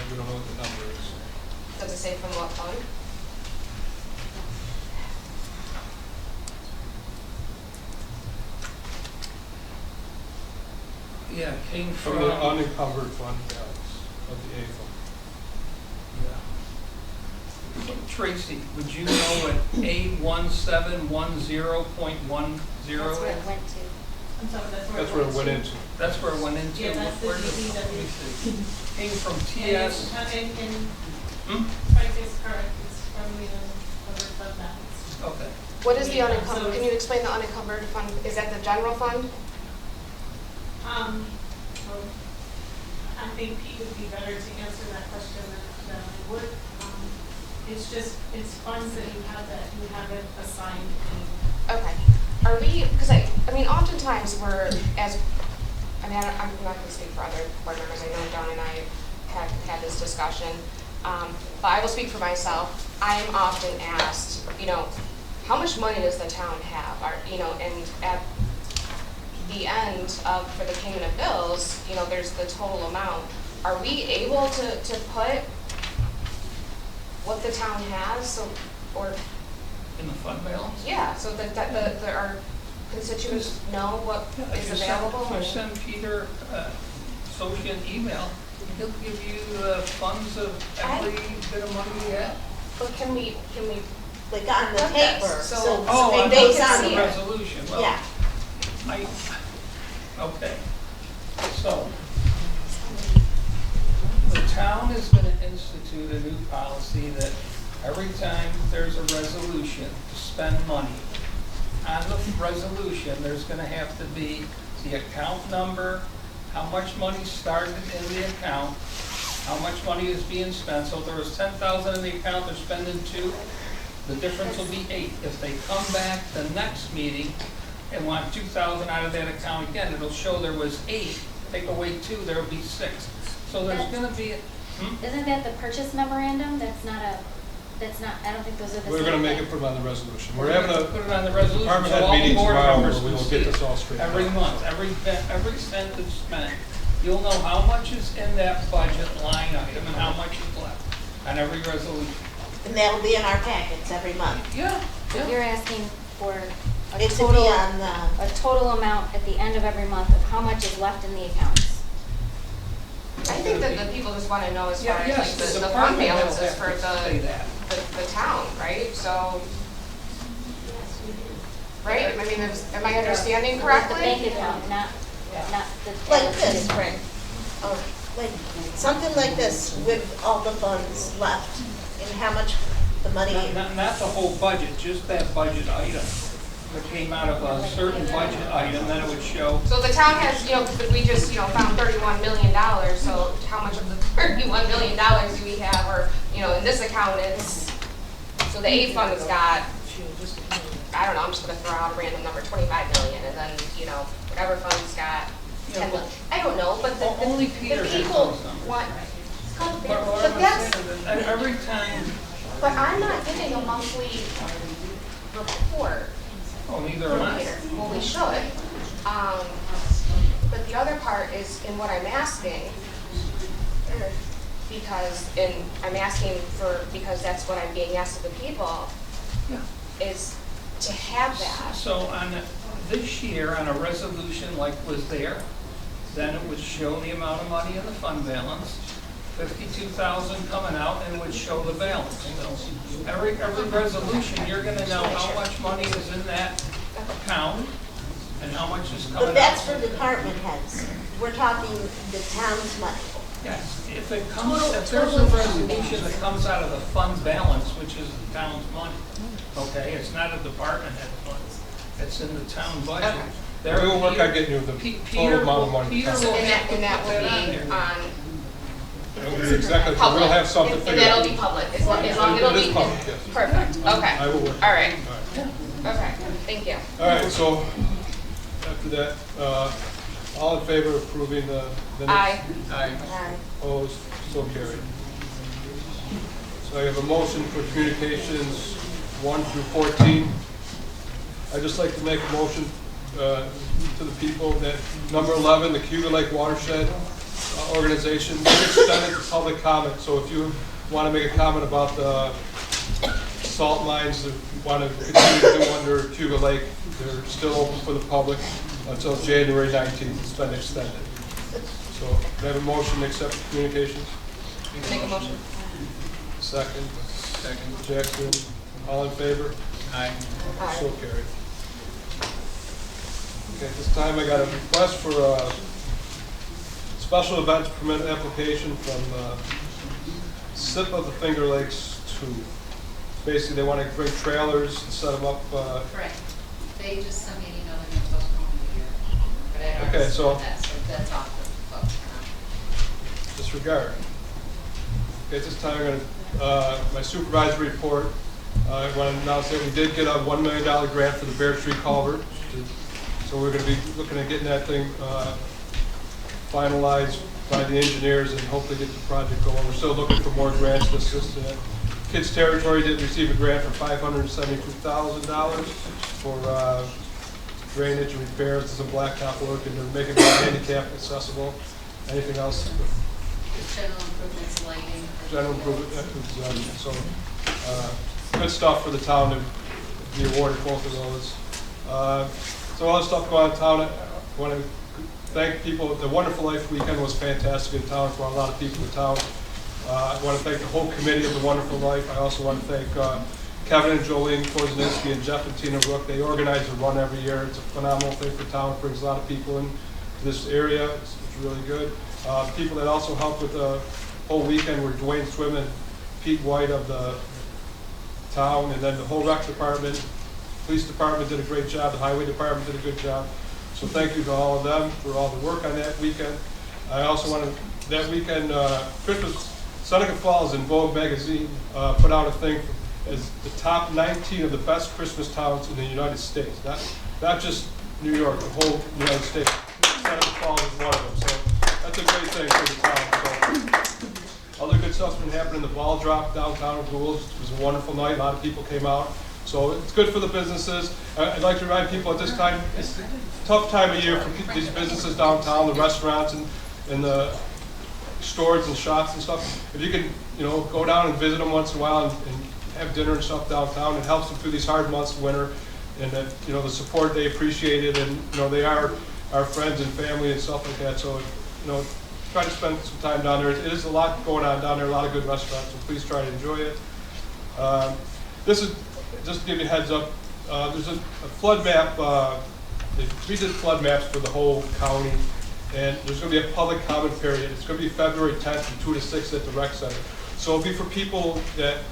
we don't know what the number is. Does it say from what fund? Yeah, it came From from. the unencumbered fund balance of the A fund. Yeah. Tracy, would you know what A1710.10 That's where it went to. I'm sorry, That's where it went into. That's where it went into? Yeah, that's the Where did it- DPW. let me see. Came from And TS. Hmm? Frank is correct, it's from the covered fund balance. Okay. What is the Yeah, unencumbered, so can you explain the unencumbered fund? Is that the general fund? Well, I think Pete would be better to answer that question than I would. It's funds that you haven't assigned any. Okay. Are we, because I mean, oftentimes I'm not going to speak for other board members. I know Dawn and I have had this discussion. But I will speak for myself. I'm often asked, how much money does the town have? And at the end for the payment of bills, there's the total amount. Are we able to put what the town has, or In the fund balance? yeah, so that our constituents know what Yeah, is available? If you send Peter Sochi an email, he'll give you the funds of every bit of money we have. But can we, like on the Put this, paper, so- so Oh, it on goes can on see the there. resolution, well, Yeah. Okay. So, the town is going to institute a new policy that every time there's a resolution to spend money, on the resolution, there's gonna have to be the account number, how much money started in the account, how much money is being spent. So if there was 10,000 in the account, they're spending 2, the difference will be 8. If they come back the next meeting and want 2,000 out of that account again, it'll show there was 8, take away 2, there'll be 6. So there's gonna be, Isn't that the purchase memorandum? That's not, I don't think those are the same. We're gonna make thing. it put it on the resolution. we're gonna put it on the resolution, department so head all the meeting board tomorrow members where we can will see get it. this all straightened Every out. month, every cent that's spent, you'll know how much is in that budget line item and how much is left on every resolution. And that'll be in our packets every month. Yeah, So you're asking for a It should total, be on the, a total amount at the end of every month of how much is left in the accounts. I think that the people just wanna know as far Yeah, as yes, like the the fund department head will balances for have to say that. the town, right? So, right? I mean, am I understanding The correctly? bank account, not the. like this, Frank. Like, something like this with all the funds left and how much the money. Not the whole budget, just that budget item. That came out of a certain budget item, then it would show, So the town has, but we just, found $31 million, so how much of the $31 million do we have, or, in this account is, so the A fund has got, I don't know, I'm just gonna throw out a random number, 25 million, and then, whatever fund's got 10 million. I don't know, but only the Peter has people those numbers. want, But what but I'm that's, saying is that every time, but I'm not getting a monthly report. oh, neither am I. Well, we should. But the other part is in what I'm asking, because that's what I'm being asked of the people, Yeah. is to have that. So on this year, on a resolution like was there, then it would show the amount of money in the fund balance, 52,000 coming out, and it would show the balance. So every resolution, you're gonna know how much money is in that account and how much is coming out. But that's for department heads. We're talking the town's money. Yes, if there's a resolution that comes out of the fund balance, which is the town's money, okay, it's not a department head fund, it's in the town budget. Okay. There, We will work on getting you the total amount of money. Peter will And have to that put will that on be there. on Exactly, public. we'll have something And figured out. that'll be public, as long it'll It is be. public, yes. Perfect, okay. I will work. All right, All right. okay, thank you. All right, so after that, all in favor of approving the minutes? Aye. Aye. Opposed, so carried. So I have a motion for communications 1 through 14. I'd just like to make a motion to the people that number 11, the Cuba Lake Watershed Organization, we extended to public comment. So if you want to make a comment about the salt mines that you want to continue to do under Cuba Lake, they're still open for the public until January 19th. It's been extended. So do I have a motion to accept communications? Make a motion. Second. Second. Jackson, all in favor? Aye. Aye. So carried. Okay, at this time I got a request for a special events permit application from SIP of the Finger Lakes 2. Basically, they want to bring trailers and set them up. Correct. They just sent me an email and they're postponing the year. But I Okay, already so- said that, so that's off the books now. Disregard. Okay, at this time, I'm going to, my supervisory report, I want to announce that we did get a $1 million grant for the Bear Tree Culvert. So we're going to be looking at getting that thing finalized by the engineers and hopefully get the project going. We're still looking for more grants to assist in it. Kids Territory did receive a grant for $572,000 for drainage and repairs and some blacktop work, and they're making it handicap accessible. Anything else? Just general improvements, lighting. General improvement, so, good stuff for the town to be awarded both of those. So all this stuff going on in town, I want to thank people. The Wonderful Life weekend was fantastic in town, brought a lot of people to town. I want to thank the whole committee of the Wonderful Life. I also want to thank Kevin and Jolene Korzeniski and Jeff and Tina Rook. They organize a run every year. It's a phenomenal thing for town. It brings a lot of people in to this area. It's really good. People that also helped with the whole weekend were Dwayne Swim and Pete White of the town, and then the whole rec department, police department did a great job, the highway department did a good job. So thank you to all of them for all the work on that weekend. I also want to, that weekend, Christmas, Seneca Falls in Vogue magazine put out a thing as the top 19 of the best Christmas towns in the United States. Not just New York, the whole United States. Seneca Falls is one of them, so that's a great thing for the town. So, other good stuff's been happening. The ball drop downtown at Goulds. It was a wonderful night. A lot of people came out. So it's good for the businesses. I'd like to remind people at this time, it's a tough time of year for these businesses downtown, the restaurants and the stores and shops and stuff. If you can, go down and visit them once in a while and have dinner and stuff downtown, it helps them through these hard months of winter. And that, the support, they appreciate it, and they are our friends and family and stuff like that. So, try to spend some time down there. It is a lot going on down there, a lot of good restaurants, so please try to enjoy it. This is, just to give you a heads up, there's a flood map, we did flood maps for the whole county, and there's going to be a public comment period. It's going to be February 10th from 2 to 6 at the rec center. So it'll be for people that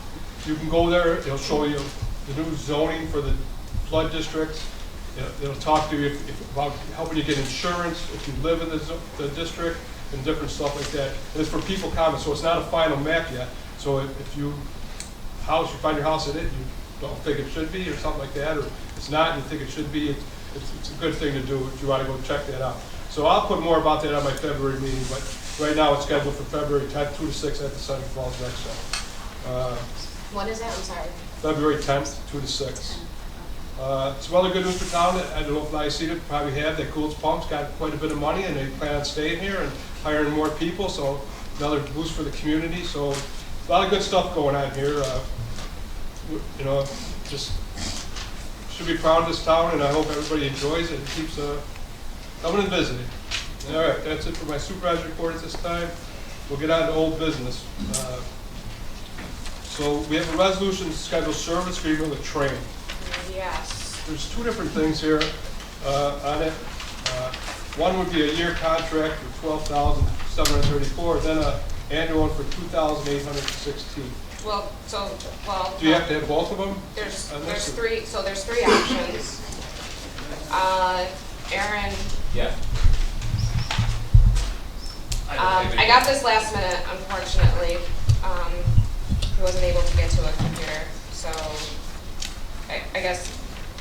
you can go there, it'll show you the new zoning for the flood districts. It'll talk to you about helping you get insurance if you live in the district and different stuff like that. And it's for people comments, so it's not a final map yet. So if you find your house in it, you don't think it should be or something like that, or it's not and you think it should be, it's a good thing to do if you want to go check that out. So I'll put more about that on my February meeting, but right now it's scheduled for February 10th, 2 to 6 at the Seneca Falls Rec Center. When is that? I'm sorry. February 10th, 2 to 6. Some other good news for town, I don't know if I see it, probably have, that Goulds Pump's got quite a bit of money and they plan on staying here and hiring more people, so another boost for the community. So a lot of good stuff going on here. Just should be proud of this town, and I hope everybody enjoys it and keeps coming and visiting. All right, that's it for my supervisor report at this time. We'll get on to old business. So we have a resolution to schedule service agreement with Train. Yes. There's two different things here on it. One would be a year contract for $12,734, then an annual one for $2,816. Well. Do you have to have both of them? There's three. So there's three options. Aaron. Yeah. I got this last minute, unfortunately. He wasn't able to get to a computer, so I guess,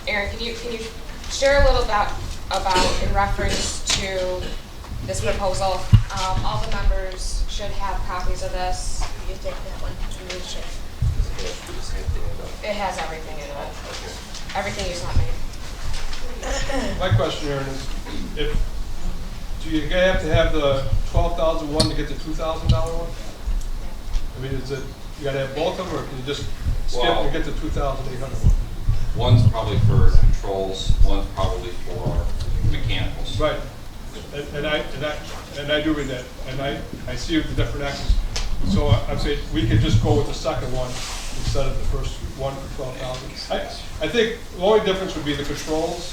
Aaron, can you share a little about in reference to this proposal? All the members should have copies of this. You take that one, and read it. It has everything in it. Everything you sent me. My question, Aaron, is do you have to have the $12,001 to get the $2,000 one? I mean, is it, you got to have both of them, or can you just skip and get the $2,800 one? One's probably for controls, one's probably for mechanicals. Right, and I do read that, and I see the different actions. So I'm saying we could just go with the second one instead of the first one for $12,000. I think the only difference would be the controls.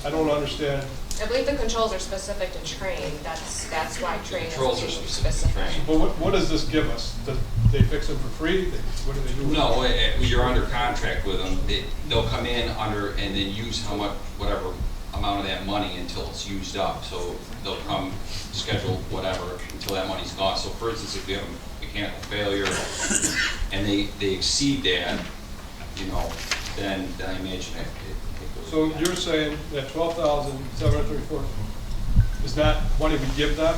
I don't understand. I believe the controls are specific to Train. That's why Train is Controls are being specific to Train. But what does this give us? Do they fix them for free? What do they do? No, you're under contract with them. They'll come in under and then use whatever amount of that money until it's used up. So they'll come schedule whatever until that money's gone. So for instance, if we have a mechanical failure and they exceed that, then I imagine it goes. So you're saying that $12,734 is not money we give them?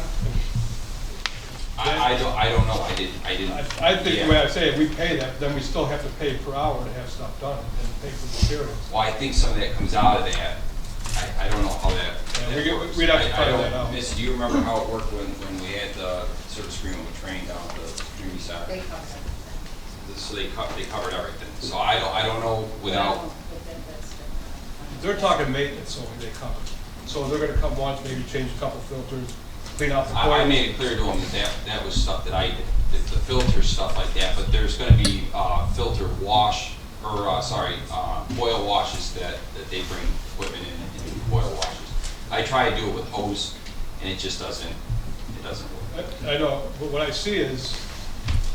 I don't know. I didn't. I think the way I say it, we pay them, then we still have to pay per hour to have stuff done and pay for materials. Well, I think some of that comes out of that. I don't know how that works. We'd have to find that out. Miss, do you remember how it worked when we had the service agreement with Train down at the community center? They covered it. So they covered everything. So I don't know without. But then that's different. They're talking maintenance, so they cover. So they're gonna come once, maybe change a couple filters, clean out the I coils. made it clear to them that was stuff that I did, the filter stuff like that. But there's going to be filter wash or oil washes that they bring equipment in and do oil washes. I try to do it with hose, and it just doesn't. It doesn't work. I know, but what I see is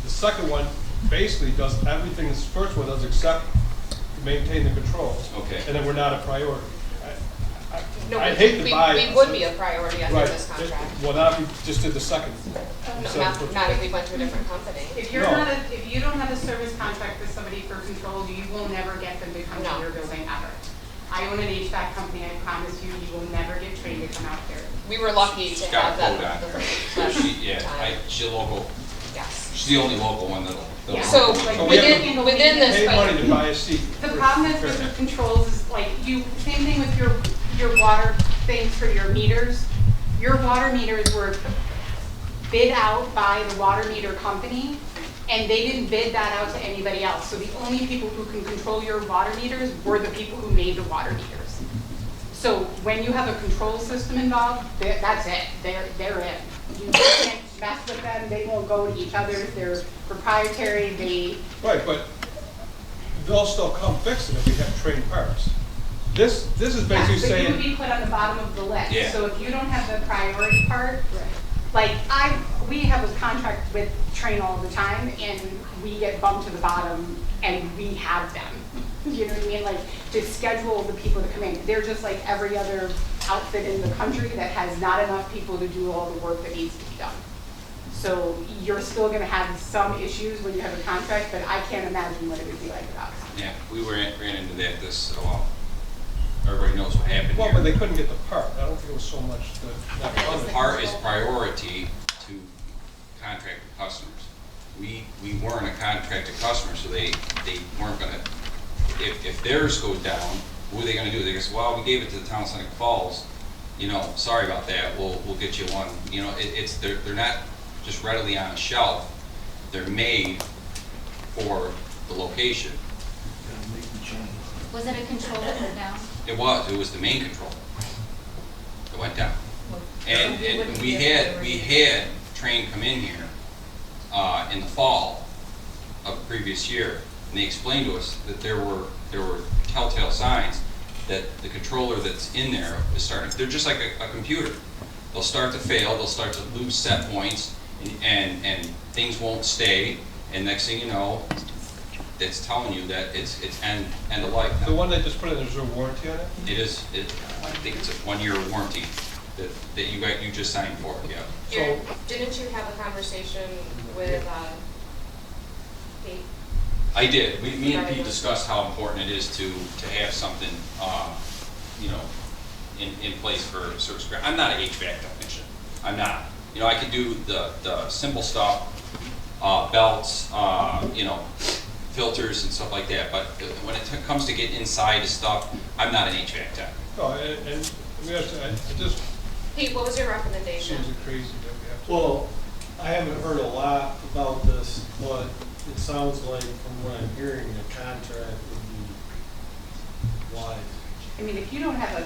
the second one, basically does everything this first one does except maintain the controls. Okay. And then we're not a priority. No, I hate to buy. we would be a priority under Right. this contract. Well, not if we just did the second. Not if we went to a different company. If you're No. not, if you don't have a service contract with somebody for controls, you will never get them to come to No. your building ever. I own an HVAC company, I promise you, you will never get trained to come out there. We were lucky She's to got have a them code on the her. first So she, yeah, time. she's a local, Yes. she's the only local one that'll. Yeah. So Like, So we have within, to within this, Pay money but to buy a seat. The problem is with the controls is like you, same thing with your water things for your meters. Your water meters were bid out by the water meter company, and they didn't bid that out to anybody else. So the only people who can control your water meters were the people who made the water meters. So when you have a control system involved, that's it, they're in. You can't mess with them, they won't go to each other, they're proprietary, they, Right, but they'll still come fix it if we have trained parts. This is basically yeah, but you would saying, be put on the bottom of the list. Yeah. So if you don't have the priority part, like we have a contract with Train all the time, and we get bumped to the bottom, and we have them. You know what I mean? Like, to schedule the people to come in. They're just like every other outfit in the country that has not enough people to do all the work that needs to be done. So you're still gonna have some issues when you have a contract, but I can't imagine what it would be like without it. Yeah, we ran into that everybody knows what happened well, but here. they couldn't get the part. I don't think it was so much the, not funding. Part is priority to contracted customers. We weren't a contracted customer, so they weren't gonna, if theirs goes down, what are they gonna do? They go, well, we gave it to the town of Seneca Falls, sorry about that, we'll get you one. They're not just readily on a shelf, they're made for the location. Was it a control that went down? It was the main control. It went down. And we had Train come in here, in the fall of the previous year, and they explained to us that there were telltale signs that the controller that's in there is starting, they're just like a computer. They'll start to fail, they'll start to lose set points, and things won't stay, and next thing you know, it's telling you that it's end of life. The one they just put in, there's no warranty on it? I think it's a 1-year warranty that you just signed for, yeah. Eric, didn't you have a conversation with, Pete? I did. Me and Pete discussed how important it is to have something, in place for service ground. I'm not an HVAC technician. I'm not. I can do the simple stuff, belts, filters and stuff like that. But when it comes to getting inside the stuff, I'm not an HVAC tech. No, and we have to, it just Pete, what was your recommendation? seems crazy that we have to. Well, I haven't heard a lot about this, but it sounds like from what I'm hearing, a contract would be wise. I mean, if you don't have a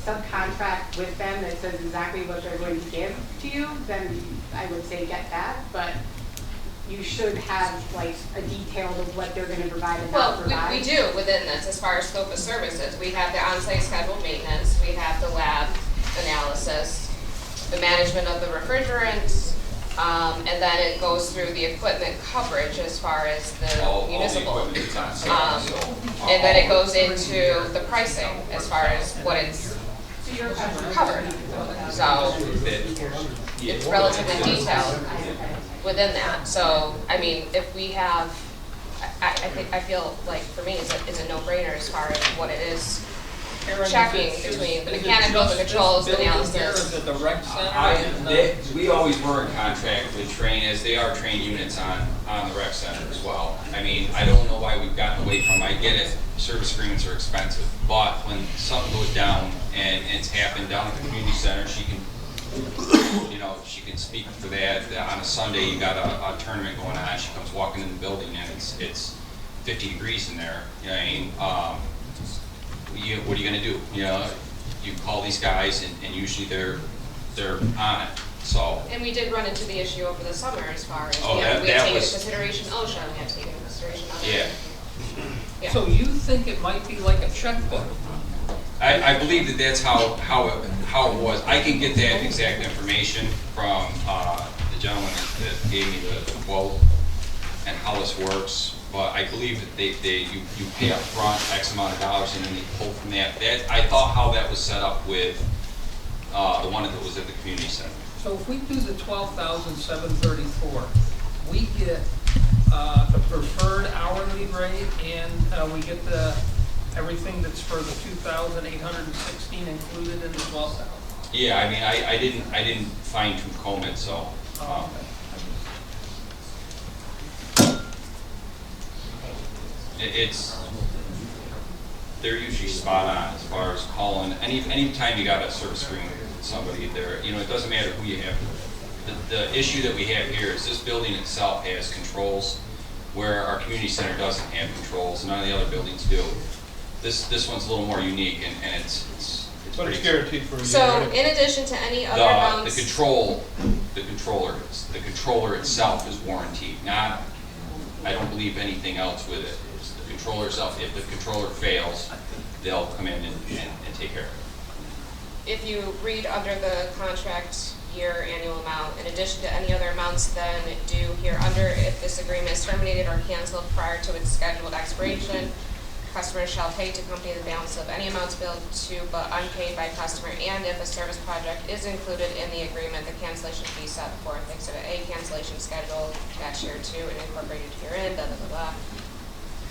subcontract with them that says exactly what they're going to give to you, then I would say get that, but you should have like a detail of what they're gonna provide and not Well, provide. we do within this, as far as scope of services. We have the on-site scheduled maintenance, we have the lab analysis, the management of the refrigerants, and then it goes through the equipment coverage as far as the All the municipal. equipment is on site, so. And then it goes into the pricing as far as what it's So you're covered. covered. So it's relatively detailed within that. So, I mean, if we have, I feel like for me, it's a no-brainer as far as what it is. Checking between the mechanical, the controls, the analysis. Is it the rec center? We always were in contract with Train, as they are trained units on the rec center as well. I mean, I don't know why we've gotten away from, I get it, service agreements are expensive, but when something goes down and it's happened down at the community center, she can speak for that. On a Sunday, you got a tournament going on, she comes walking in the building and it's 50 degrees in there, you know what I mean? What are you gonna do? You call these guys and usually they're on it, so. And we did run into the issue over the summer as far as, Oh, we that had to take into was- consideration OSHA, we had to take into consideration other. Yeah. Yeah. So you think it might be like a checkbook? I believe that's how it was. I can get that exact information from the gentleman that gave me the quote. and how this works, but I believe that you pay up front X amount of dollars and then they pull from that. I thought how that was set up with the one that was at the community center. So if we do the 12,734, we get the preferred hourly rate and we get everything that's for the 2,816 included in the 12,000. Yeah, I mean, I didn't fine tooth comb it, so. They're usually spot on as far as calling. Anytime you got a service agreement with somebody there, it doesn't matter who you have. The issue that we have here is this building itself has controls where our community center doesn't have controls, none of the other buildings do. This one's a little more unique and it's But it's guaranteed for a year. So anyway. in addition to any other the amounts. the controller itself is warranted, not, I don't believe anything else with it. It's the controller itself, if the controller fails, they'll come in and take care of it. If you read under the contract year annual amount, in addition to any other amounts then due here under, if this agreement is terminated or canceled prior to its scheduled expiration, customer shall pay to company the balance of any amounts billed to but unpaid by customer, and if a service project is included in the agreement, the cancellation fee set forth, Exhibit A, cancellation schedule, attached here to and incorporated herein, blah, blah, blah, blah.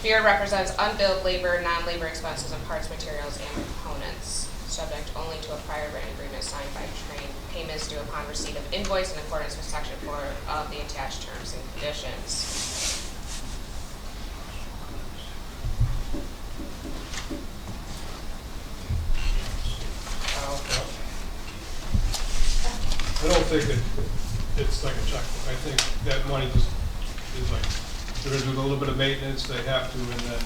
Here represents unbilled labor, non-labor expenses, and parts, materials, and components, subject only to a prior written agreement signed by train. Payments due upon receipt of invoice in accordance with Section 4 of the attached terms and conditions. I don't think it's like a checkbook. I think that money just is like, they're gonna do a little bit of maintenance, they have to, and then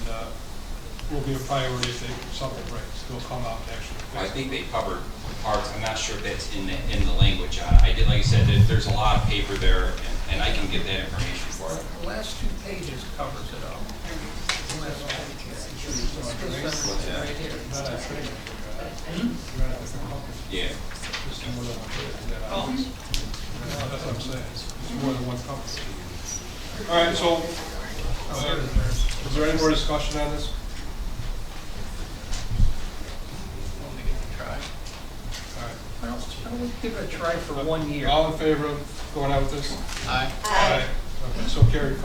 will be a priority if something breaks. They'll come out and actually fix it. I think they covered parts. I'm not sure if that's in the language. I did, like I said, there's a lot of paper there, and I can get that information for you. The last 2 pages covers it all. Right here. Yeah. Oh. That's what I'm saying. It's more than one company. All right, so, is there any more discussion on this? All right. Why don't we give it a try for 1 year? All in favor of going out with this? Aye. Aye. Okay, so carry 5.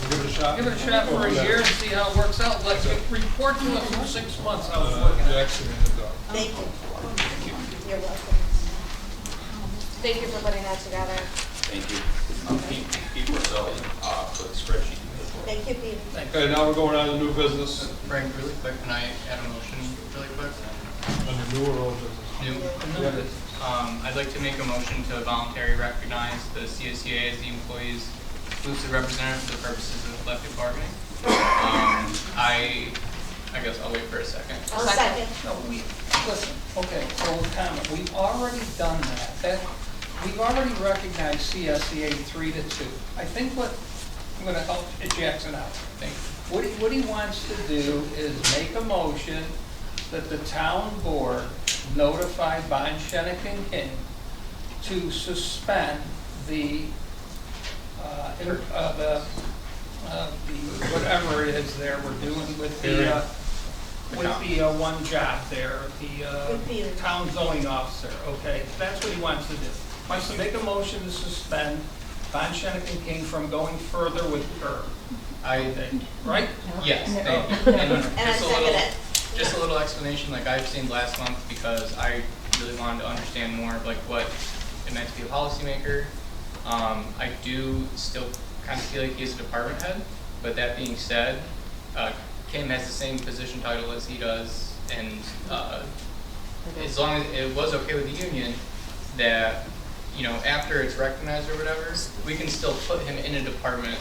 We'll give it a shot? Give it a shot for a year and see how it works out. Let's report to us in 6 months how it's working out. Jackson and the dog. Thank you. You're welcome. Thank you for putting that together. Thank you. Pete Marcel, for the spreadsheet. Thank you, Peter. Okay, now we're going on to new business, Frank, really quick, can I add a motion really quick? under new or old business. New. Yeah. I'd like to make a motion to voluntarily recognize the CSEA as the employee's exclusive representative for the purposes of collective bargaining. I guess I'll wait for a second. I'll second. No, listen, okay, so comment, we've already done that. We've already recognized CSEA 3-2. I think I'm gonna help Jackson out. What he wants to do is make a motion that the town board notify Von Schenek and King to suspend the whatever it is there we're doing with the one job there, the town zoning officer, okay? That's what he wants to do. Wants to make a motion to suspend Von Schenek and King from going further with her. Right? Yes, thank you. And I second it. Just a little explanation, like I've seen last month, because I really wanted to understand more of like what it meant to be a policymaker. I do still kind of feel like he's a department head, but that being said, Kim has the same position title as he does, and as long as it was okay with the union, that, after it's recognized or whatever, we can still put him in a department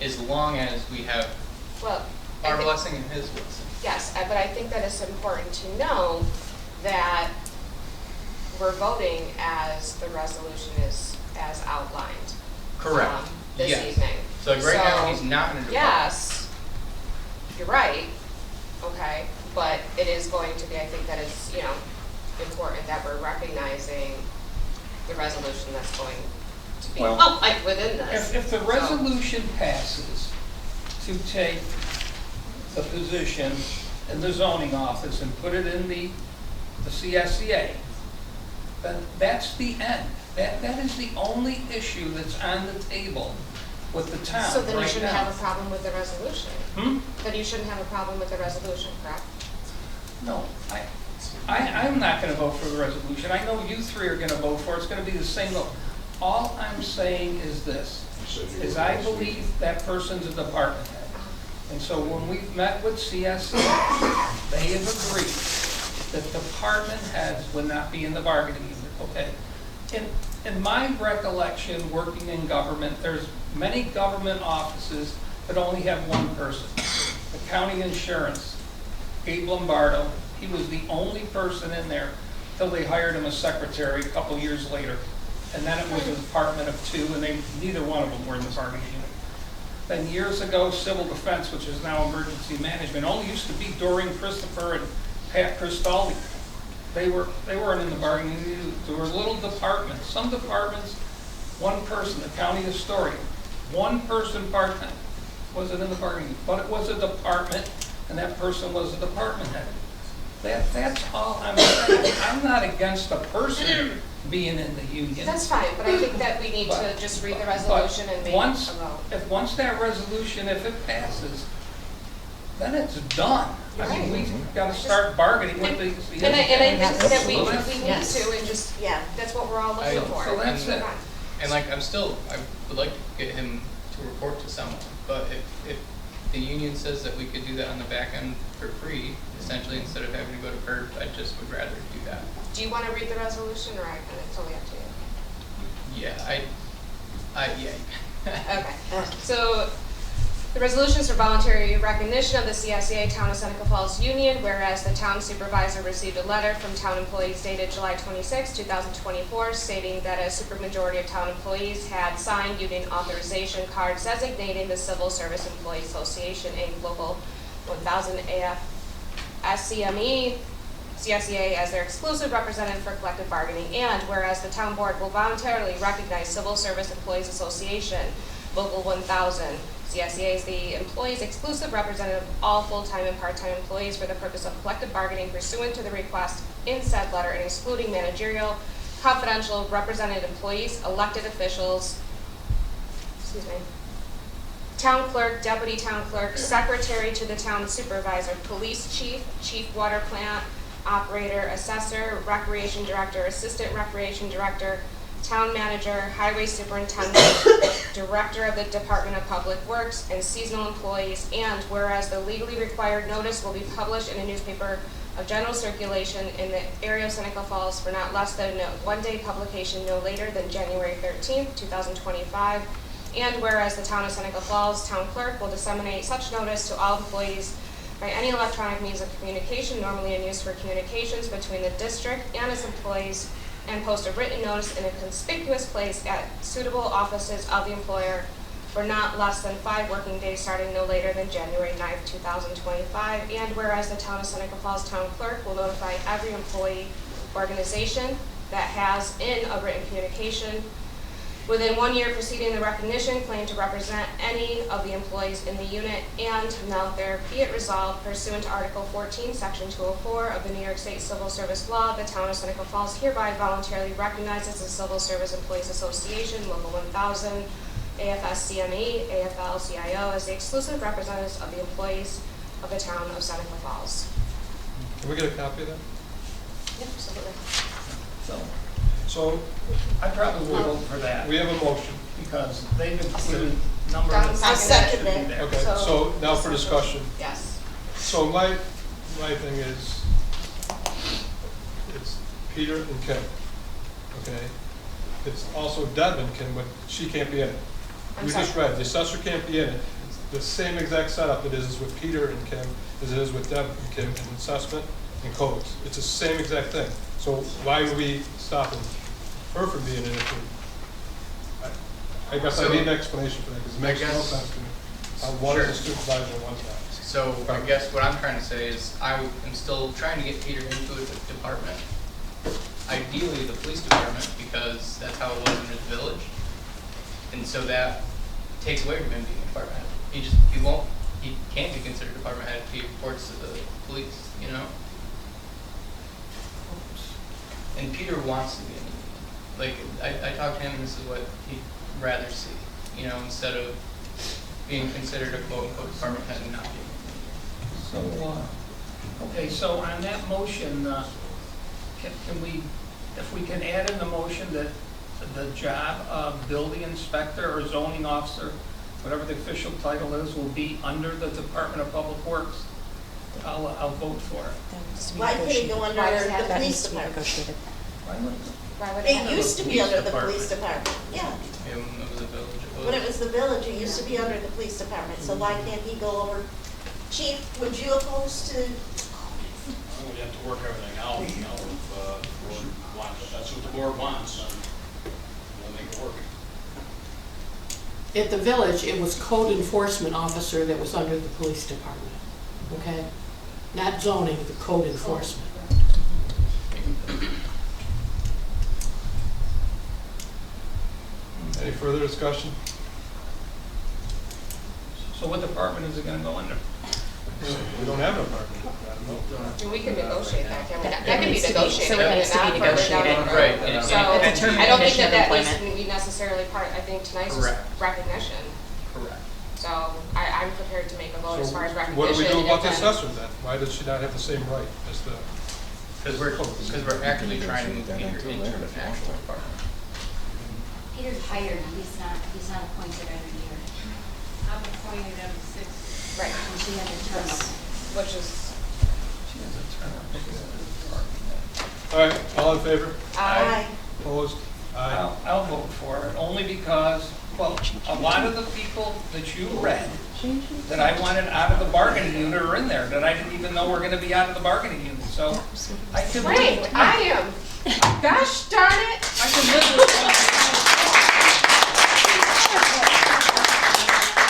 as long as we have our blessing and his blessing. Yes, but I think that it's important to know that we're voting as the resolution is as outlined. Correct. This Yes. evening. So like right now, he's not in a department. Yes, you're right, okay, but it is going to be, I think that it's, important that we're recognizing the resolution that's going to be Well, like within this. If the resolution passes to take the position in the zoning office and put it in the CSEA, then that's the end. That is the only issue that's on the table with the town So then you right shouldn't now. have a problem with the resolution. Then you shouldn't have a problem with the resolution, correct? No, I'm not gonna vote for the resolution. I know you three are gonna vote for it. It's gonna be the same vote. All I'm saying is this, is I believe that person's a department head. And so when we've met with CSC, they have agreed that department heads would not be in the bargaining unit, okay? In my recollection, working in government, there's many government offices that only have one person. The county insurance, Gabe Lombardo, he was the only person in there till they hired him a secretary a couple years later. And then it was a department of two, and neither one of them were in the bargaining unit. Then years ago, civil defense, which is now emergency management, only used to be Doreen Christopher and Pat Cristaldi. They weren't in the bargaining unit. There were little departments. Some departments, one person, the county historian, one person part-time, wasn't in the bargaining unit, but it was a department, and that person was a department head. That's all I'm saying. I'm not against the person being in the union. That's fine, but I think that we need to just read the resolution and make a vote. Once that resolution, if it passes, then it's done. I mean, we've got to start bargaining with the. And I think that we need Yes. to, and just, yeah, that's what we're all looking for. So that's it. And like, I would like to get him to report to someone, but if the union says that we could do that on the back end for free, essentially, instead of having to go to PERB, I just would rather do that. Do you want to read the resolution, or it's totally up to you? Yeah, yeah. Okay, so the resolution is for voluntary recognition of the CSEA Town of Seneca Falls Union, whereas the town supervisor received a letter from town employees dated July 26, 2024, stating that a supermajority of town employees had signed union authorization cards designating the Civil Service Employees Association, Inc., Local 1000 AF SCME, CSEA as their exclusive representative for collective bargaining, and whereas the town board will voluntarily recognize Civil Service Employees Association, Local 1000, CSEA is the employee's exclusive representative of all full-time and part-time employees for the purpose of collective bargaining pursuant to the request in said letter and excluding managerial, confidential, represented employees, elected officials, town clerk, deputy town clerk, secretary to the town supervisor, police chief, chief water plant operator, assessor, recreation director, assistant recreation director, town manager, highway superintendent, director of the Department of Public Works, and seasonal employees, and whereas the legally required notice will be published in a newspaper of general circulation in the area of Seneca Falls for not less than a one-day publication no later than January 13th, 2025, and whereas the town of Seneca Falls town clerk will disseminate such notice to all employees by any electronic means of communication normally in use for communications between the district and its employees, and post a written notice in a conspicuous place at suitable offices of the employer for not less than 5 working days starting no later than January 9th, 2025. And whereas the town of Seneca Falls town clerk will notify every employee organization that has in a written communication within 1 year preceding the recognition claim to represent any of the employees in the unit, and now there be it resolved pursuant to Article 14, Section 204 of the New York State Civil Service Law, the town of Seneca Falls hereby voluntarily recognizes the Civil Service Employees Association, Local 1000, AFS-CME, AFL-CIO as the exclusive representatives of the employees of the town of Seneca Falls. Can we get a copy of that? Yep, absolutely. So, I probably will vote for that, we have a motion. because they've included a number Don of. I'll second that should it. be there. Okay, so now for discussion. Yes. So my thing is, it's Peter and Kim, okay? It's also Deb and Kim, but she can't be in it. I'm We sorry. just read, the assessor can't be in it. It's the same exact setup it is with Peter and Kim as it is with Deb and Kim in assessment and codes. It's the same exact thing. So why are we stopping her from being in it? I guess I need an explanation for that, because it makes no sense to me. One is a supervisor and one's not. So I guess what I'm trying to say is I am still trying to get Peter into a department. Ideally, the police department, because that's how it was in his village. And so that takes away from him being a department head. He can't be considered a department head if he reports to the police, you know? And Peter wants to be in the union. Like, I talked to him, and this is what he'd rather see, you know, instead of being considered a quote-unquote department head and not being in the union. So, okay, so on that motion, can we, if we can add in the motion that the job of building inspector or zoning officer, whatever the official title is, will be under the Department of Public Works, I'll vote for it. Why could it go under Why does it have the to be police department? Why would- Why would It have- used to be under the police department, yeah. Yeah, when it was a village, it was. When it was the village, it used to be under the police department, so why can't he go over? Chief, would you oppose to, We have to work everything out, you know, if the board wants, that's what the board wants, and we'll make it work. At the village, it was code enforcement officer that was under the police department, okay? Not zoning, the code enforcement. Any further discussion? So what department is it gonna go under? We don't have an apartment. I don't know. We can negotiate that, can we? That That can be needs to be- negotiated. so it needs to be not further down the negotiated. road. Right, and So, and- I don't think Definition of that needs employment. to be necessarily part, I think tonight's just Correct. recognition. Correct. So, I'm prepared to make a vote as far as So recognition. what do we do about the and then- assessor then? Why does she not have the same right as the? Because we're actually trying to move Peter into an actual department. Peter's hired, he's not appointed every year. I'm appointed every 6 years. Right, And she had a term. which is, She has a term. Department head. All right, all in favor? aye, Opposed? Aye. I'll vote for it, only because, well, a lot of the people that you read that I wanted out of the bargaining unit are in there, that I didn't even know were gonna be out of the bargaining unit, so I can live Frank, with I am, gosh darn it. I can live with one.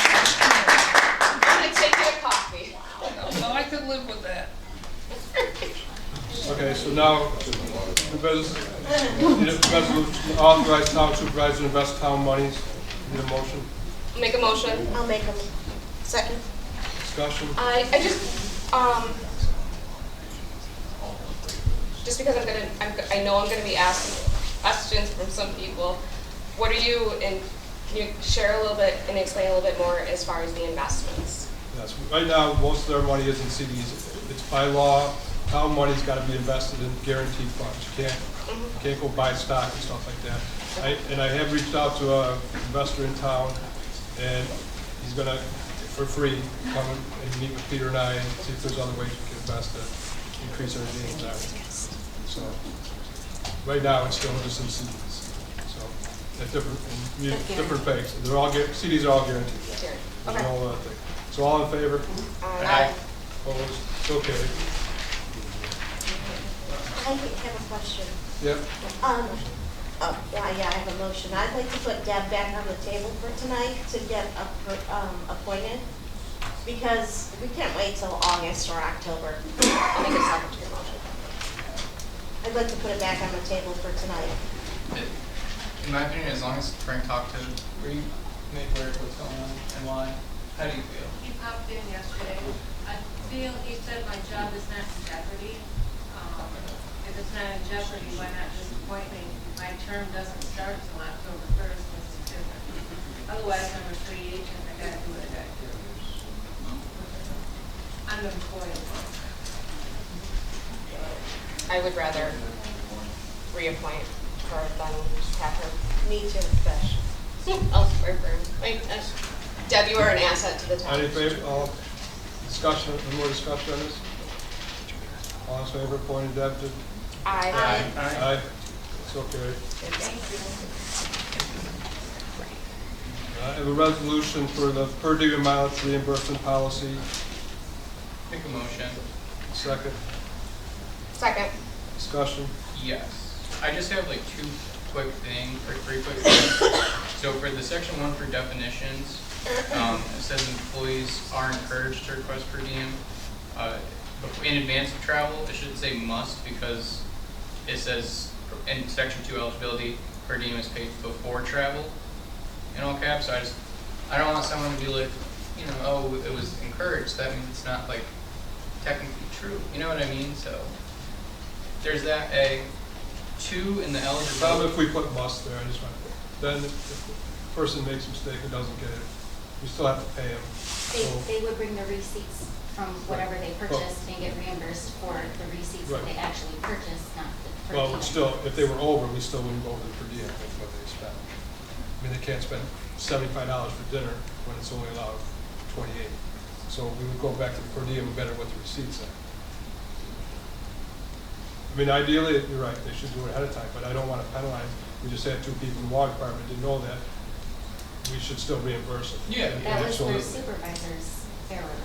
I'm gonna take you a coffee. No, I could live with that. Okay, so now, the resolution authorize town supervisor to invest town monies. Need a motion? Make a motion. I'll make a second. Discussion? I just because I know I'm gonna be asking questions from some people. What are you, and can you share a little bit and explain a little bit more as far as the investments? Yes, right now, most of their money is in CDs. It's by law, town money's gotta be invested in guaranteed funds. You can't go buy stock and stuff like that. I have reached out to an investor in town, and he's gonna, for free, come and meet with Peter and I and see if there's other ways we can invest to increase our gains that way. So, right now, it's still just in CDs, so, at different banks. They're all, CDs are all guaranteed. Here. There's Okay. no other thing. So all in favor? Aye. Opposed? Okay. I have a question. Yep. Yeah, I have a motion. I'd like to put Deb back on the table for tonight to get appointed, because we can't wait till August or October. I'll make a second to your motion. I'd like to put it back on the table for tonight. In my opinion, as long as Frank talked to, were you made aware of what's going on and why? How do you feel? He popped in yesterday. I feel, he said my job is not in jeopardy. If it's not in jeopardy, why not just appoint me? My term doesn't start until October 1st, which is different. Otherwise, I'm a free agent, I gotta do what I gotta do. I'm employed. I would rather reappoint her than have her. Me too, Fish. Elsewhere for, Deb, you are an asset to the town. Any favor, all discussion, any more discussion on this? All in favor, appointing Deb to? Aye. Aye. So carried. I have a resolution for the per diem mileage reimbursement policy. Make a motion. Second, Second. discussion. Yes. I just have like two quick things, or three quick things. So for the section 1 for definitions, it says employees are encouraged to request per diem. In advance of travel, it should say must, because it says in section 2 eligibility, per diem is paid before travel. in all caps. So I don't want someone to be like, you know, oh, it was encouraged. That means it's not like technically true. You know what I mean? So there's that. A 2 in the eligibility. Problem if we put must there, I just want, then if the person makes a mistake and doesn't get it, we still have to pay them. They would bring the receipts from whatever they purchased and get reimbursed for the receipts that they actually purchased, not the per Well, diem. still, if they were over, we still wouldn't go over the per diem with what they spent. I mean, they can't spend $75 for dinner when it's only allowed 28. So we would go back to the per diem and better what the receipts are. I mean, ideally, you're right, they should do it ahead of time, but I don't want to penalize. We just had 2 people in the water department didn't know that. We should still reimburse them. Yeah. That was So the it supervisor's error.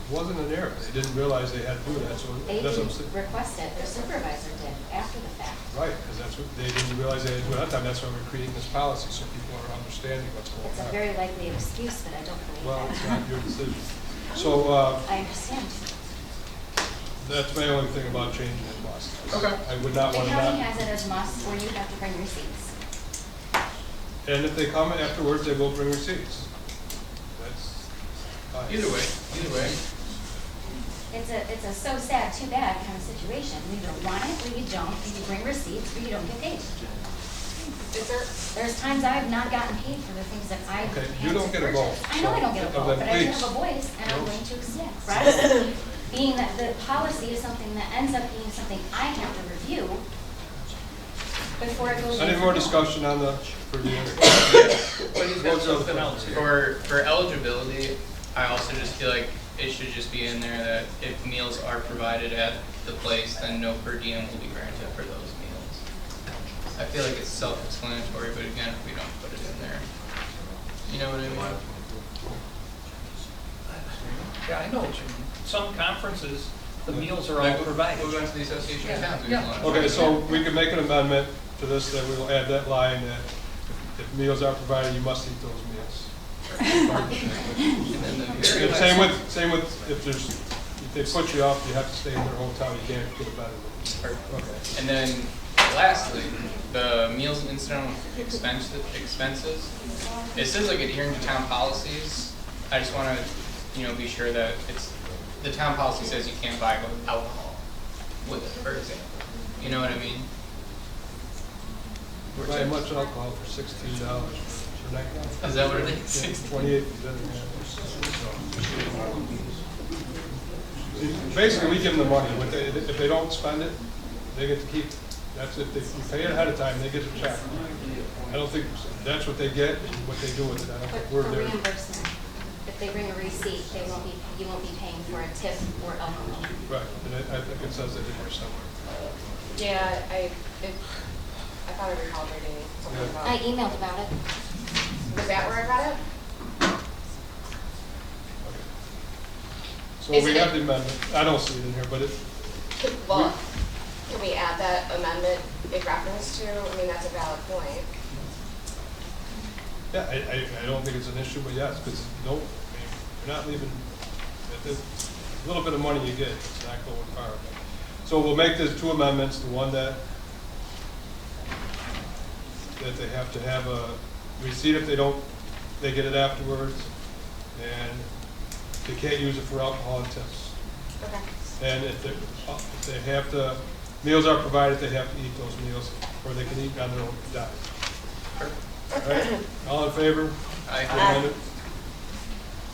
wasn't an error. They didn't realize they had to do that, so They that's what I'm didn't saying. request it, their supervisor did, after the fact. Right, because that's what, they didn't realize they had to do it ahead of time. That's why we're creating this policy, so people are understanding what's going It's on. a very likely excuse, but I don't believe Well, that. it's not your decision. So, I understand. that's my only thing about changing it must. Okay. I would not The want to county not, has it as must, or you have to bring receipts. and if they come afterwards, they will bring receipts. That's fine. Either way. It's a so sad, too bad kind of situation. You either want it or you don't, and you bring receipts or you don't get paid. Is there, There's times I've not gotten paid for the things that I Okay, had you don't to get a vote, purchase. I know I don't get a so- vote, but I do please. have a voice, and I'm No. going to express, being that the policy is something that ends up being something I have to review before it goes. Any into more law. discussion on the per diem? But he's got something else here. For eligibility, I also just feel like it should just be in there that if meals are provided at the place, then no per diem will be granted for those meals. I feel like it's self-explanatory, but again, if we don't put it in there, you know what I mean? Yeah, I know what you mean. Some conferences, the meals are all Like, provided. We'll go into the association of towns. we Yeah. can- Okay, so we can make an amendment to this, that we will add that line that if meals are provided, you must eat those meals. And then the very And last- same with, if they put you up, you have to stay in their hotel, you can't get a better room. Okay. And then lastly, the meals and incidental expenses. It says like adhering to town policies. I just want to, be sure that the town policy says you can't buy alcohol with it, for example. You know what I mean? We're buying much alcohol for $16 for night. Is that what it is? 28. Basically, we give them the money. If they don't spend it, they get to keep it. That's if you pay it ahead of time, they get a check. I don't think that's what they get and what they do with it. I don't But think we're for there. reimbursement, if they bring a receipt, you won't be paying for a tip or alcohol. Right, and I think it says that in there somewhere. yeah, I thought I recalled reading something Yeah. I about, emailed about it. was that where I got it? So Is we it- have the amendment. I don't see it in here, but it, Well, can we add that amendment in reference to, I mean, that's a valid point. yeah, I don't think it's an issue, but yes, because you're not leaving, a little bit of money you get, it's not going far. So we'll make these 2 amendments, the one that they have to have a receipt if they get it afterwards, and they can't use it for alcohol and tips. Okay. And if they have to, meals are provided, they have to eat those meals, or they can eat on their own diet. All right, all in favor? Aye.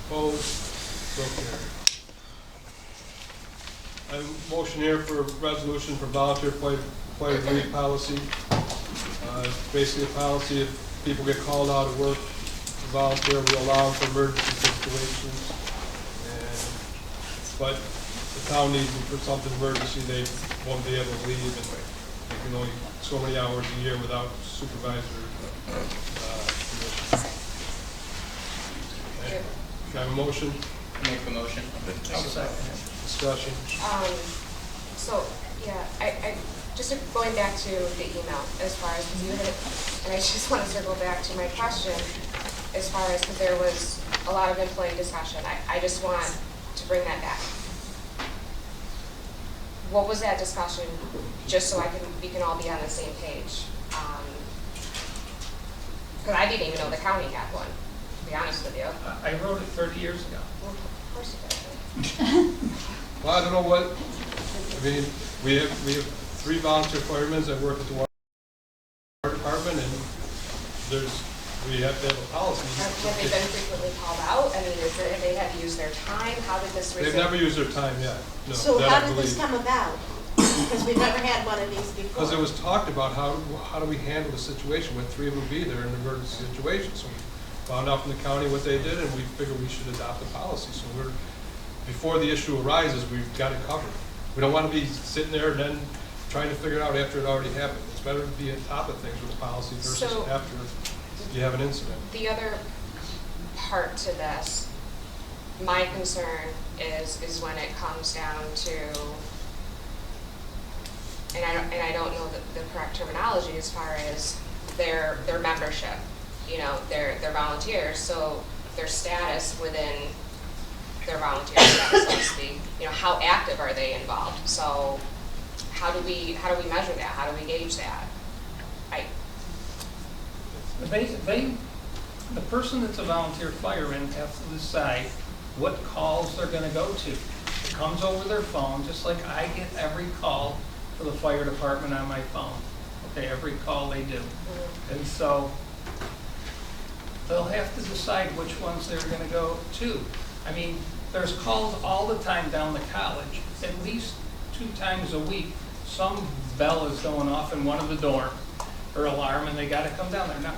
Opposed? So carried. I have a motion here for resolution for volunteer employee leave policy. It's basically a policy, if people get called out of work to volunteer, we allow them for emergency situations. But the town needs them for something emergency, they won't be able to leave, and they can only so many hours a year without supervisor permission. Okay. Can I have a motion? Make the motion. Discussion? So, yeah, I just going back to the email as far as, because you had, and I just want to circle back to my question as far as, because there was a lot of employee discussion. I just want to bring that back. What was that discussion, just so we can all be on the same page? Because I didn't even know the county had one, to be honest with you. I wrote it 30 years ago. Well, of course you did. Well, I don't know what, I mean, we have 3 volunteer firemen that work at the water department, and we have to have a policy. Have they been frequently called out? I mean, have they had to use their time? How did this They've result? never used their time yet, no. So that how I did this believe. come about? Because we've never had one of these before. Because it was talked about how do we handle the situation when 3 of them be there in an emergency situation. So we found out from the county what they did, and we figured we should adopt a policy. So before the issue arises, we've got it covered. We don't want to be sitting there and then trying to figure it out after it already happened. It's better to be on top of things with policy versus So- after you have an incident. The other part to this, my concern is when it comes down to, and I don't know the correct terminology as far as their membership. You know, they're volunteers, so their status within their volunteer status, so to speak. You know, how active are they involved? So how do we measure that? How do we gauge that? The person that's a volunteer fireman has to decide what calls they're gonna go to. It comes over their phone, just like I get every call for the fire department on my phone. Okay, every call they do. And so they'll have to decide which ones they're gonna go to. I mean, there's calls all the time down the college, at least 2 times a week. Some bell is going off in one of the dorms, or alarm, and they gotta come down there. Now,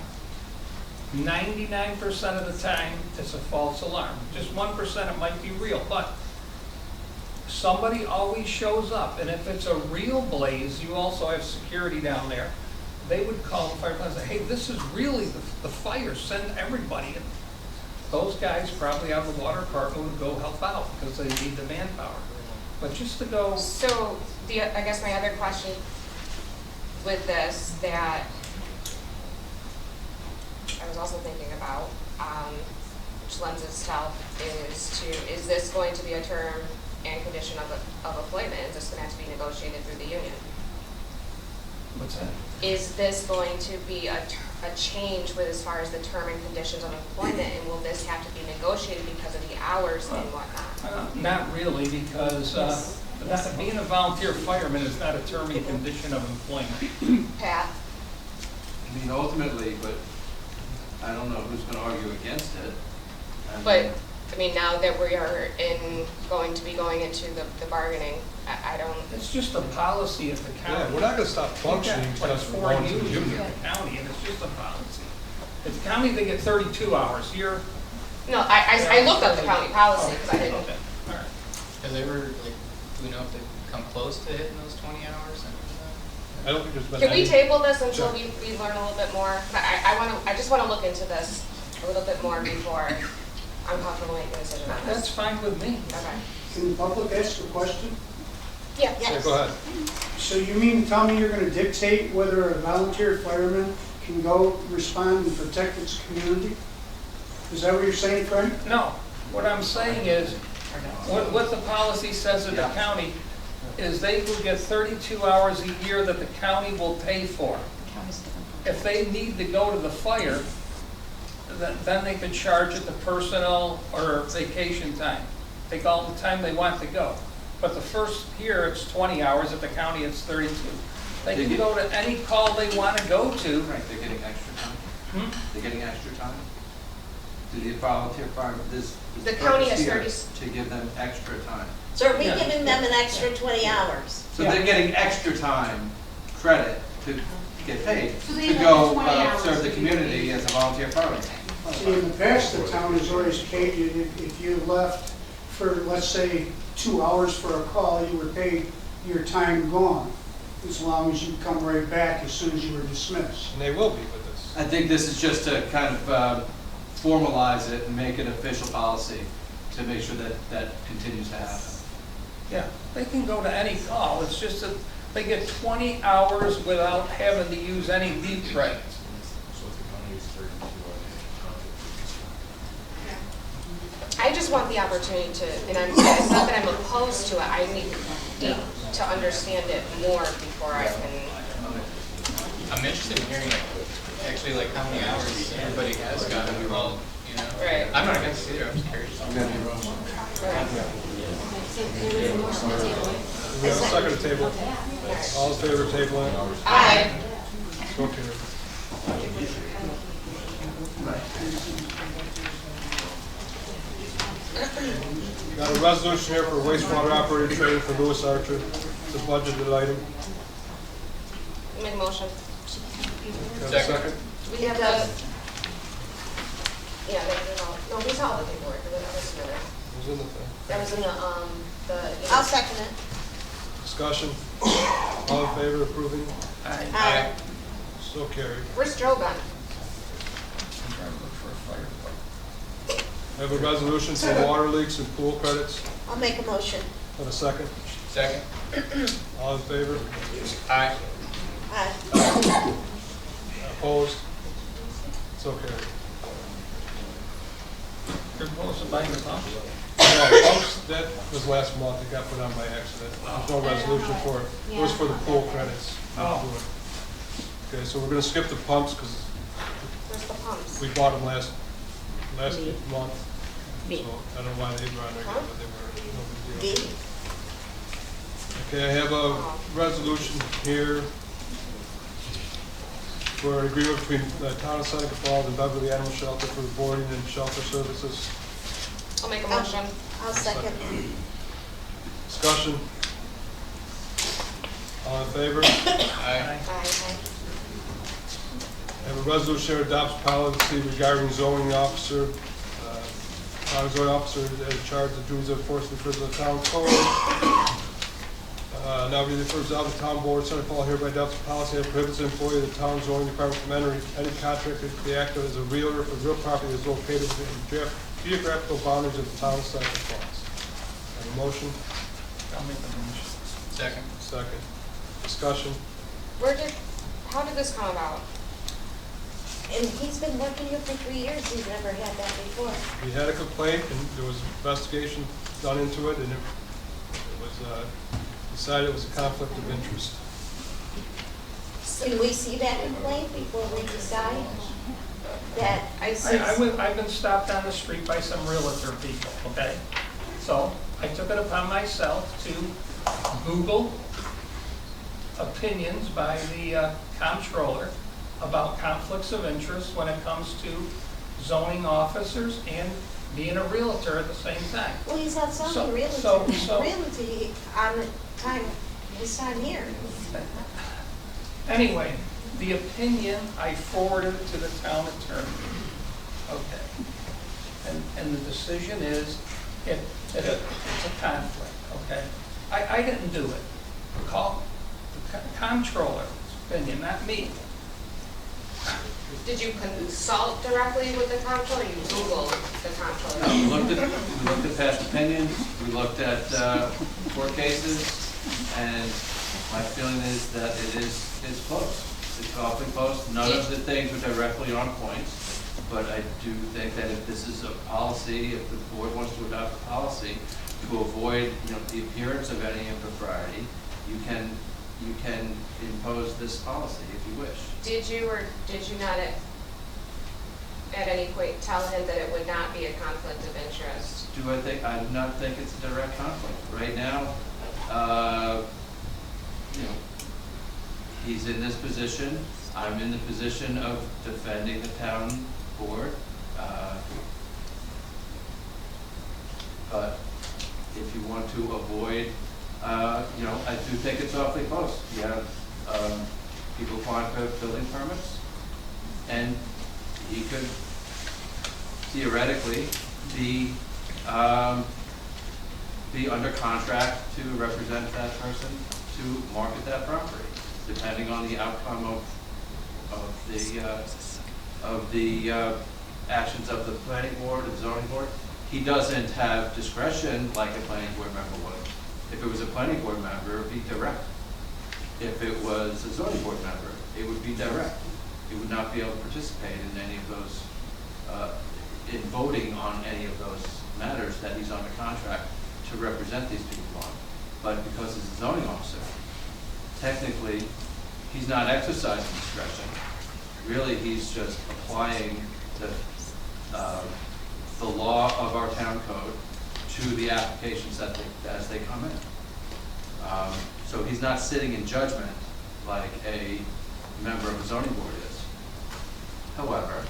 99% of the time, it's a false alarm. Just 1% it might be real, but somebody always shows up. And if it's a real blaze, you also have security down there. They would call the fire department and say, hey, this is really the fire, send everybody in. Those guys probably out of the water department would go help out because they need the manpower. But just to go. So I guess my other question with this that I was also thinking about, which lends itself is this going to be a term and condition of employment? Is this going to have to be negotiated through the union? What's that? Is this going to be a change with as far as the term and conditions of employment, and will this have to be negotiated because of the hours and whatnot? Not really, because being a volunteer fireman is not a term and condition of employment. Pat? I mean, ultimately, but I don't know who's gonna argue against it. But, I mean, now that we are going to be going into the bargaining, I don't. It's just a policy at the county. Yeah, we're not gonna stop functioning We've got, because we're 4 going to the unions union. at the county, and it's just a policy. At the county, they get 32 hours. Here. No, I looked up the county policy because I didn't. Okay, all right. Has they ever, like, do we know if they've come close to hitting those 20 hours? I don't think there's been Can we any- table this until Sure. we learn a little bit more? I just want to look into this a little bit more before I'm comfortable making a decision on That's this. fine with me. Okay. Can the public ask a question? Yeah. Yeah, go ahead. So you mean to tell me you're gonna dictate whether a volunteer fireman can go respond and protect its community? Is that what you're saying, Frank? No, what I'm saying is, what the policy says at the county is they will get 32 hours a year that the county will pay for. If they need to go to the fire, then they could charge it the personal or vacation time. Take all the time they want to go. But the first year, it's 20 hours, at the county, it's 32. They can go to any call they want to go to. Right, they're getting extra time? They're getting extra time? Do the volunteer firemen, The county has purpose here to give them extra time? So are we giving them an extra 20 hours? So they're getting extra time credit to get paid, So they to have go 20 hours serve the to community as a volunteer fireman. See, in the past, the town has always paid you, if you left for, let's say, 2 hours for a call, you were paid your time gone, as long as you come right back as soon as you were dismissed. And they will be with this. I think this is just to kind of formalize it and make it official policy to make sure that that continues to happen. Yeah, they can go to any call. It's just that they get 20 hours without having to use any deep credits. I just want the opportunity to, and it's not that I'm opposed to it, I need to understand it more before I can I'm interested in hearing actually like how many hours everybody has gotten involved, you know? Right. I'm not against it either, I'm just curious. So there was a motion to table. We have a second to table. All in favor of tabling? Aye. So carried. Got a resolution here for wastewater operator training for Lewis Archer. It's a budgeted item. Make a motion. Got a second? We have the, yeah, no, we saw the paperwork, that was submitted. It was in the thing. That was in the. I'll second it. Discussion? All in favor of approving? Aye. So carried. Where's Joe gone? I'm trying to look for a fire department. I have a resolution for water leaks and pool credits. I'll make a motion. Have a second? Second? All in favor? Aye. Aye. Opposed? So carried. You're supposed to bang the pump? No, pumps, that was last month, it got put on by accident. There's no resolution for it. It was for the pool credits. Okay, so we're gonna skip the pumps because Where's the pumps? we bought them last month. So I don't know why they were on there, again, but they were no big deal. Okay, I have a resolution here for an agreement between the town of Seneca Falls and Beverly Animal Shelter for boarding and shelter services. I'll make a motion. I'll second. Discussion? All in favor? Aye. Aye. I have a resolution here adopts policy regarding zoning officer. Town zoning officer is charged of duties of enforcement for the town code. Now be refers out the town board, Seneca Falls hereby adopts a policy that prohibits an employee of the town zoning department from entering any contract to be active as a realtor for real property that is located within the geographical boundaries of the town of Seneca Falls. Have a motion? I'll make the motion. Second? Second. Discussion? How did this come about? And he's been working here for 3 years, he's never had that before. We had a complaint and there was investigation done into it and it was decided it was a conflict of interest. Can we see that complaint before we decide that? I've been stopped on the street by some realtor people, okay? So I took it upon myself to Google opinions by the comptroller about conflicts of interest when it comes to zoning officers and being a realtor at the same time. Well, he's not So- selling realty, so- realty on his time here. Anyway, the opinion, I forwarded it to the town attorney. Okay. And the decision is, it's a conflict, okay? I didn't do it. Call the controller's opinion, not me. Did you consult directly with the comptroller, or you Googled the comptroller? We looked at past opinions, we looked at court cases, and my feeling is that it's close. It's awfully close. None of the things are directly on point, but I do think that if this is a policy, if the board wants to adopt a policy to avoid, the appearance of any impropriety, you can impose this policy if you wish. Did you or did you not at any point tell him that it would not be a conflict of interest? I do not think it's a direct conflict. Right now, he's in this position. I'm in the position of defending the town board. But if you want to avoid, I do think it's awfully close. You have people applying for building permits, and he could theoretically be under contract to represent that person to market that property, depending on the outcome of the actions of the planning board and zoning board. He doesn't have discretion like a planning board member would. If it was a planning board member, it would be direct. If it was a zoning board member, it would be direct. It would not be able to participate in any of those, in voting on any of those matters that he's under contract to represent these people on. But because he's a zoning officer, technically, he's not exercising discretion. Really, he's just applying the law of our town code to the applications as they come in. So he's not sitting in judgment like a member of a zoning board is. However,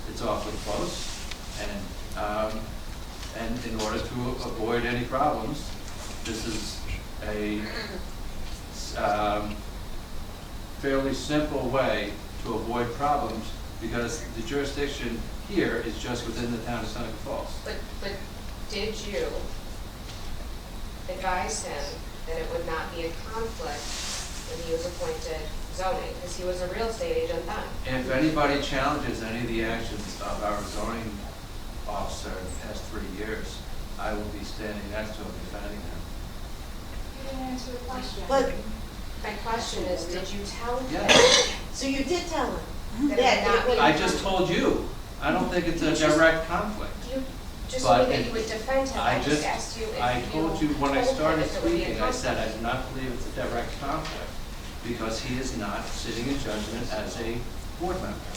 it's awfully close, and in order to avoid any problems, this is a fairly simple way to avoid problems, because the jurisdiction here is just within the town of Seneca Falls. But did you advise him that it would not be a conflict when he was appointed zoning? Because he was a real estate agent then. If anybody challenges any of the actions of our zoning officer in the past 3 years, I will be standing next to him defending him. You didn't answer the question. But, My question is, did you tell him? Yes. so you did tell him? That it would not be- I just told you, I don't think it's a direct conflict. You just But told me that it- you would defend him. I just asked you if you I told you when I told him started if it would be a speaking, I said I conflict. do not believe it's a direct conflict, because he is not sitting in judgment as a board member.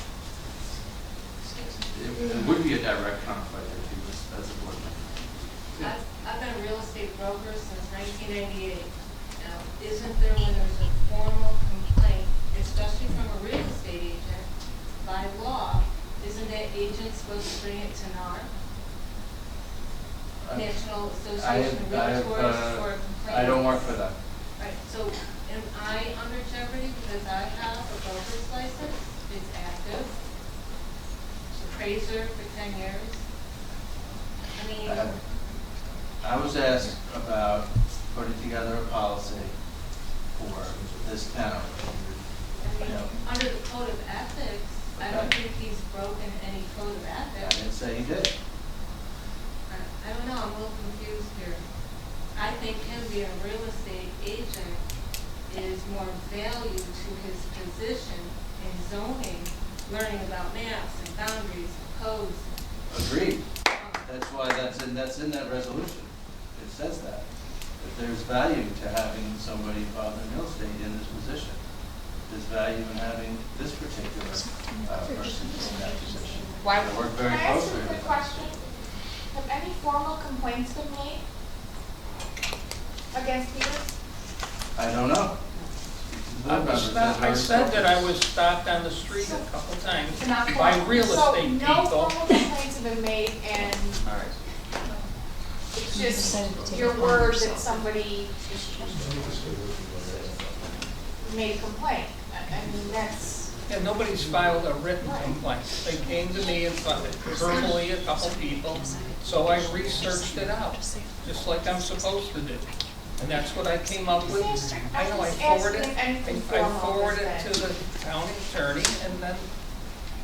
It would be a direct conflict if he was as a board member. I've been a real estate broker since 1998. Now, isn't there, when there's a formal complaint, especially from a real estate agent, by law, isn't that agent supposed to bring it to NAR? National Association of Realtors for a complaint? I don't work for them. Right, so am I under jeopardy because I have a broker's license? It's active. It's appraiser for 10 years. I mean, I was asked about putting together a policy for this town. under the code of ethics, I don't think he's broken any code of I ethics. didn't say he did. I don't know, I'm a little confused here. I think him being a real estate agent is more value to his position in zoning, learning about maps and boundaries and codes. Agreed. That's why that's in that resolution. It says that there's value to having somebody involved in real estate in this position. There's value in having this particular person in that position. Why- I work very Can I ask closely you a quick with them. question? Have any formal complaints been made against Peter? I don't know. I said that I was stopped on the street a couple times Not by formal. real So estate no people. formal complaints have been made, and All right. it's just your word that somebody made a complaint. I mean, that's, Yeah, nobody's filed a written complaint. They came to me and verbally, a couple people, so I researched it out, just like I'm supposed to do. And that's what I came up with. I know I forwarded it to the county attorney, and then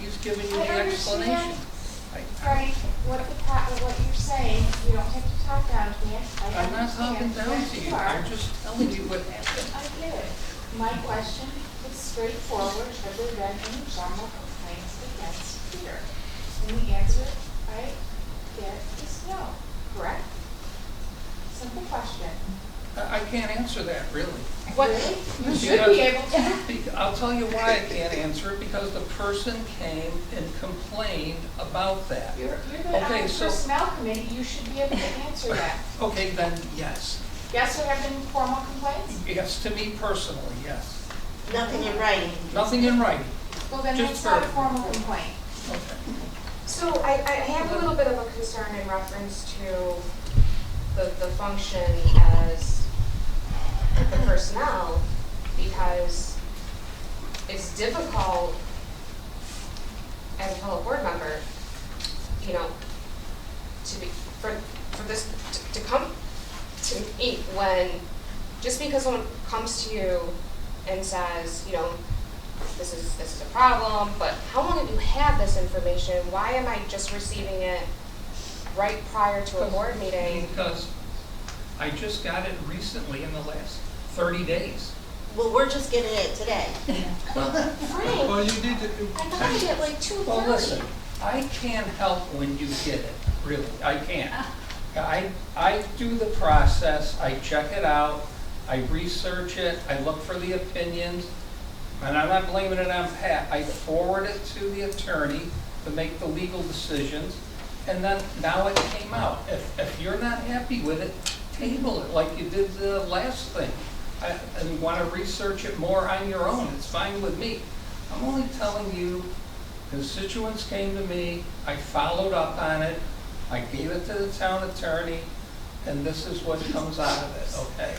he's giving you the I explanation. understand, Frank, what you're saying. You don't have to talk down to me. I I'm not talking understand down that to you you, are. I'm just telling you what happened. I get it. My question is straightforward. Have there been any formal complaints against Peter? And the answer I get is no, correct? Simple question. I can't answer that, really. What, you should be able to. I'll tell you why I can't answer it, because the person came and complained about that. You're the Okay, so, personnel committee, you should be able to answer that. okay, then, yes. Yes, there have been formal complaints? Yes, to me personally, yes. Nothing in writing. Nothing in writing. Well, then Just that's not a verbal. formal complaint. Okay. So I have a little bit of a concern in reference to the function as the personnel, because it's difficult as a public board member, you know, to be, for this to come to me when, just because someone comes to you and says, you know, this is a problem, but how long have you had this information? Why am I just receiving it right prior to a board meeting? Because I just got it recently in the last 30 days. Well, we're just getting it today. Frank, Well, you need to, I got it at like 2:30. Well, listen, I can't help when you get it, really, I can't. I do the process, I check it out, I research it, I look for the opinions, and I'm not blaming it on Pat, I forwarded it to the attorney to make the legal decisions, and then now it came out. If you're not happy with it, table it like you did the last thing. And you want to research it more on your own, it's fine with me. I'm only telling you, constituents came to me, I followed up on it, I gave it to the town attorney, and this is what comes out of it, okay?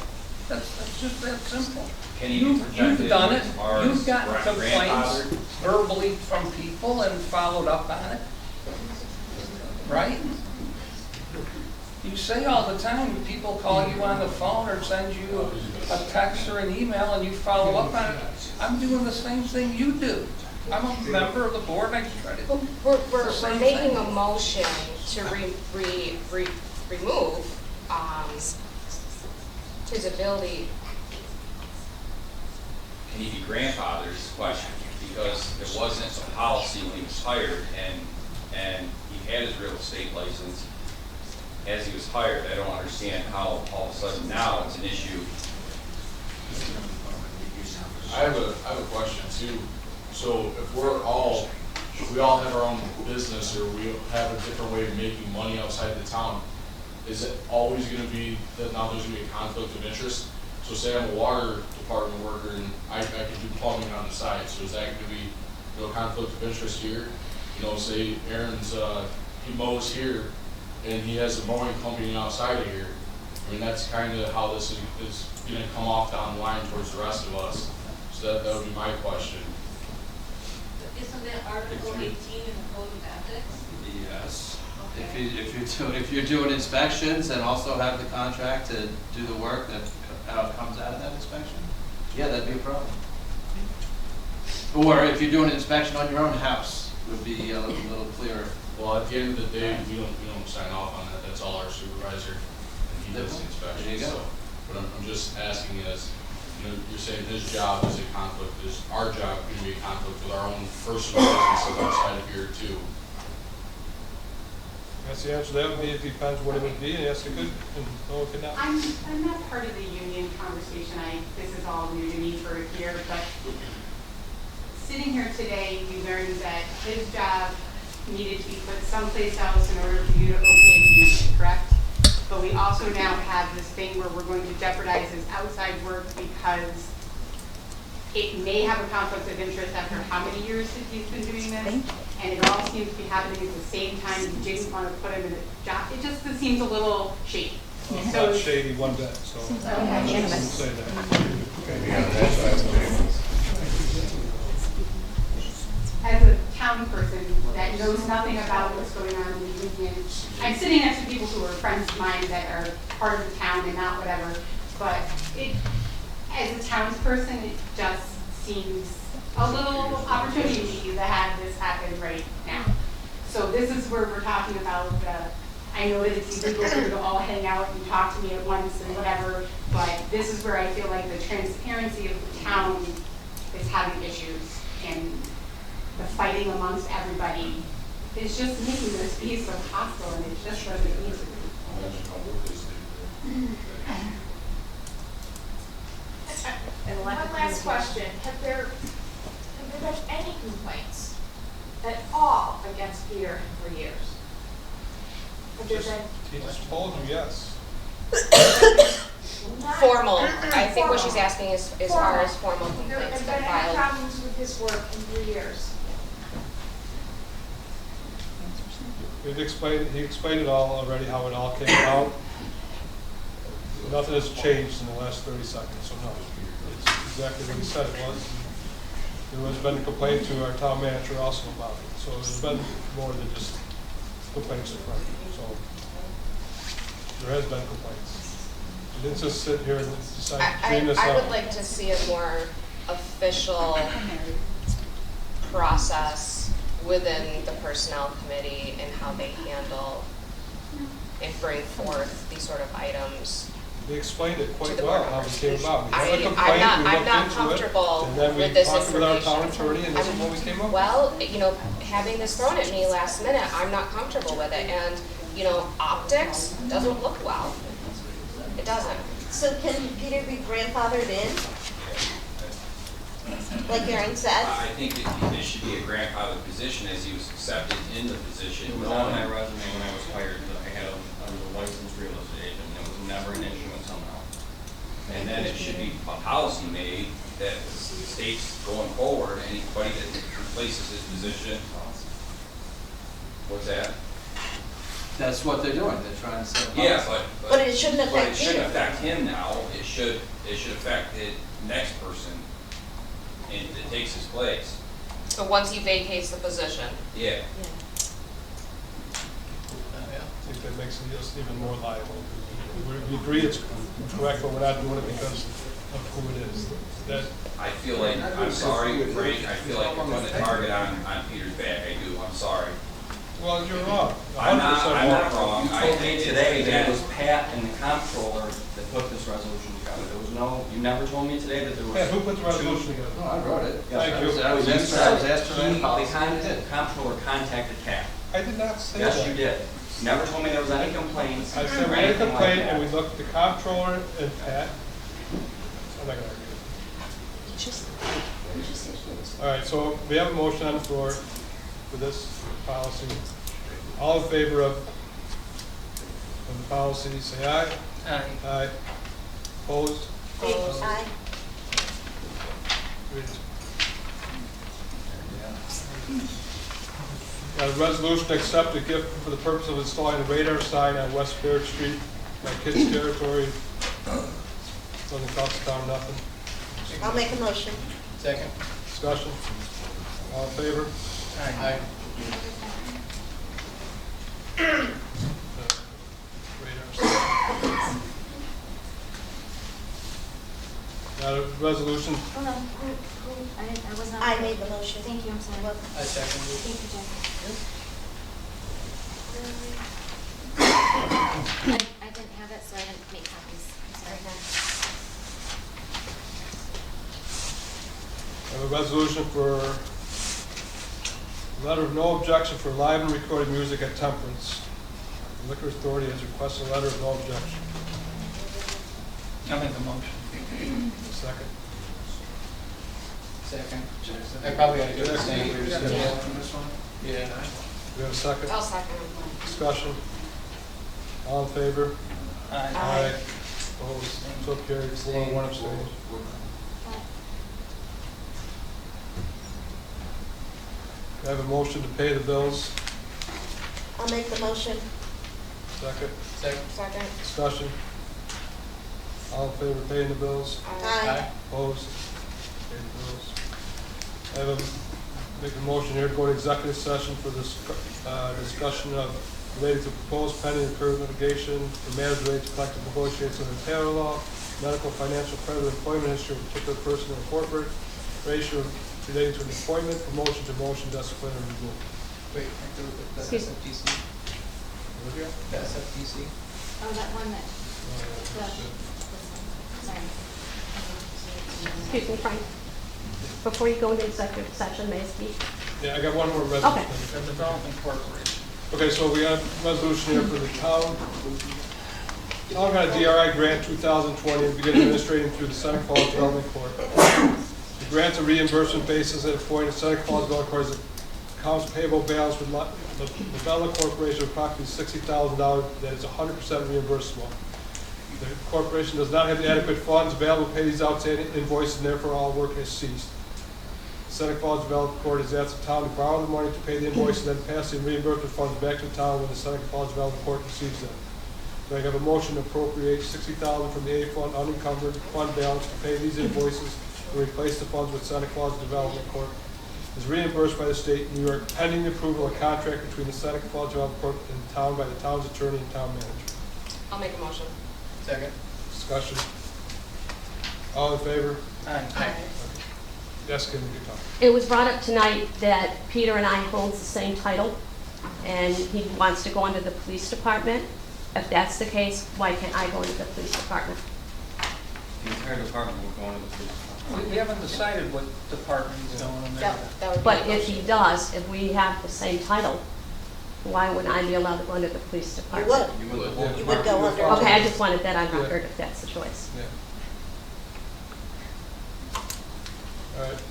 That's just that simple. Can you be protected You've done it, as far you've as gotten complaints grandfather? verbally from people and followed up on it, right? You say all the time, people call you on the phone or send you a text or an email and you follow up on it. I'm doing the same thing you do. I'm a member of the board, I try to do the We're same making thing. a motion to remove, his ability. Can he be grandfathered is the question, because it wasn't a policy when he was hired, and he had his real estate license as he was hired. I don't understand how all of a sudden now it's an issue. I have a question too. So if we all have our own business, or we have a different way of making money outside the town, is it always gonna be that now there's gonna be a conflict of interest? So say I'm a water department worker and I can do plumbing on the side, so is that gonna be, you know, conflict of interest here? You know, say Aaron's, he mows here and he has a mowing company outside of here. I mean, that's kinda how this is gonna come off down the line towards the rest of us. So that would be my question. Isn't that Article 18 in the Code of Ethics? Yes. Okay. If you're doing inspections and also have the contract to do the work that comes out of that inspection, yeah, that'd be a problem. Or if you're doing an inspection on your own house, would be a little clearer. Well, at the end of the day, we don't sign off on that. That's all our supervisor, and he does the inspection. There you go. So, but I'm just asking as, you know, you're saying his job is a conflict. Is our job going to be a conflict with our own personal businesses outside of here too? That's the answer. That would be, it depends what it would be, and yes, it could, and no, it could not. I'm not part of the union conversation. This is all new to me for a year, but sitting here today, we learned that his job needed to be put someplace else in order for you to okay the union, correct? But we also now have this thing where we're going to jeopardize his outside work because it may have a conflict of interest after how many years that he's been doing this? And it all seems to be happening at the same time. You didn't want to put him in a job. It just seems a little shady. Well, it's So not shady one bit, so I shouldn't say that. as a town person that knows nothing about what's going on in the union, I'm sitting next to people who are friends of mine that are part of the town and not whatever, but as a townsperson, it just seems a little opportunity to have this happen right now. So this is where we're talking about I know that it's illegal for you to all hang out and talk to me at once and whatever, but this is where I feel like the transparency of the town is having issues, and the fighting amongst everybody is just making this be so hostile, and it just doesn't need to be. And one last question, have there been any complaints at all against Peter for years? Have there been? He just told you yes. Formal, I think what she's asking is as far as formal There complaints have been been any filed. problems with his work in 3 years? He explained it all already, how it all came out. Nothing has changed in the last 30 seconds, so no. It's exactly what he said it was. There has been a complaint to our town manager also about it, so there's been more than just complaints in front of him, so there has been complaints. He didn't just sit here and decide to dream this I out. would like to see a more official process within the personnel committee and how they handle and bring forth these sort of items. He explained it to quite the well, board how it came members. about. We had a complaint, we I'm looked not into it, comfortable and then with we this talked with our information. town attorney, and this is what we came up with. Well, you know, having this thrown at me last minute, I'm not comfortable with it, and, you know, optics doesn't look well. It doesn't. So can Peter be grandfathered in? like Aaron said. I think it should be a grandfather position as he was accepted in the position. It was on my resume when I was hired, that I had a licensed real estate agent, and it was never an issue until now. And then it should be a policy made that states going forward, anybody that replaces his position. What's that? That's what they're doing, they're trying to set. Yeah, But it shouldn't but affect it shouldn't you. affect him now, it should affect the next person and that takes his place. So once he vacates the position. Yeah. I think that makes us even more liable. We agree it's correct, but we're not doing it because of who it is. That, I feel like, I'm sorry, Frank, I feel like we're putting the target on Peter's back, I do, I'm sorry. well, you're wrong. I'm not 100% wrong. You told me today that it was Pat and the comptroller that put this resolution together. There was no, you never told me today that there was. Pat, who put the resolution together? No, I wrote it. Thank you. I was asked for that. The comptroller contacted Pat. I did not say that. Yes, you did. You never told me there was any complaints. I said or we had a anything like complaint that. and we looked at the comptroller and Pat. I'm not gonna argue. All right, so we have a motion on the floor for this policy. All in favor of the policy, say aye. Aye. Aye. Opposed? Aye. A resolution to accept a gift for the purpose of installing a radar sign on West Fair Street, my kids' territory. Doesn't cost the town nothing. I'll make a motion. Second. Discussion? All in favor? Aye. Radar sign. Now, a resolution, Hold on, I was not. I made the motion. Thank you, I'm sorry. I second it. Thank you, Jen. I didn't have it, so I didn't make copies. I'm sorry. I have a resolution for letter of no objection for live and recorded music at Temperance. The Liquor Authority has requested a letter of no objection. I'll make the motion. Second. Second. I probably ought to do the same. Yeah. We have a second? I'll second. Discussion? All in favor? Aye. Opposed? So carried, 4-1 abstaining. I have a motion to pay the bills. I'll make the motion. Second. Second. Discussion? All in favor of paying the bills? Aye. Opposed? Pay the bills. I have a, make a motion here to go to executive session for this, discussion of related to proposed pending and current litigation for matters related to collective negotiations under Taylor law, medical, financial, credit, employment history of a particular person or corporate, ratio relating to an appointment, promotion, demotion, disciplinary review. Wait, that's Excuse me. SFTC. That's SFTC. Oh, that one that, sorry. Excuse me, Frank. Before you go into executive session, may I speak? Yeah, I got one more resolution. Okay. Development Corporation. Okay, so we have a resolution here for the town. Town got a DRI grant 2020 and began administrating through the Seneca Falls Development Court. The grant's a reimbursement basis at a point of Seneca Falls Development Court is accounts payable balance with the Bella Corporation of approximately $60,000 that is 100% reimbursable. The corporation does not have the adequate funds available to pay these outstanding invoices, and therefore all work has ceased. Seneca Falls Development Court has asked the town to borrow the money to pay the invoices and then pass the reimbursement funds back to the town when the Seneca Falls Development Court receives them. Do I have a motion to appropriate $60,000 from the A fund unencumbered fund balance to pay these invoices and replace the funds with Seneca Falls Development Court is reimbursed by the state of New York pending the approval of a contract between the Seneca Falls Development Court and the town by the town's attorney and town manager. I'll make a motion. Second. Discussion. All in favor? Aye. Yes, Kim, you can talk. It was brought up tonight that Peter and I hold the same title, and he wants to go under the police department. If that's the case, why can't I go into the police department? The entire department will go into the police department. We haven't decided what department he's going in there. That would be But a if he motion. does, if we have the same title, why wouldn't I be allowed to go into the police You department? would. You would, the whole You would go under. Okay, I just wanted that on record if that's the choice. Yeah. All right.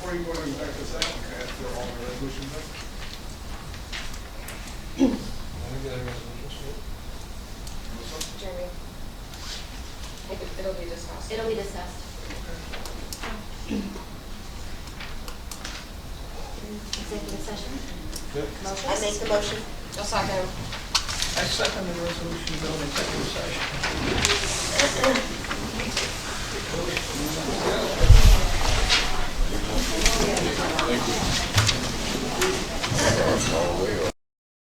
Before you go into executive session, can I ask for all the resolutions up? I didn't get any resolutions. Jeremy. It'll be discussed. It'll be discussed. Executive session? I make the motion. I'll second. I second the resolution to go into executive session.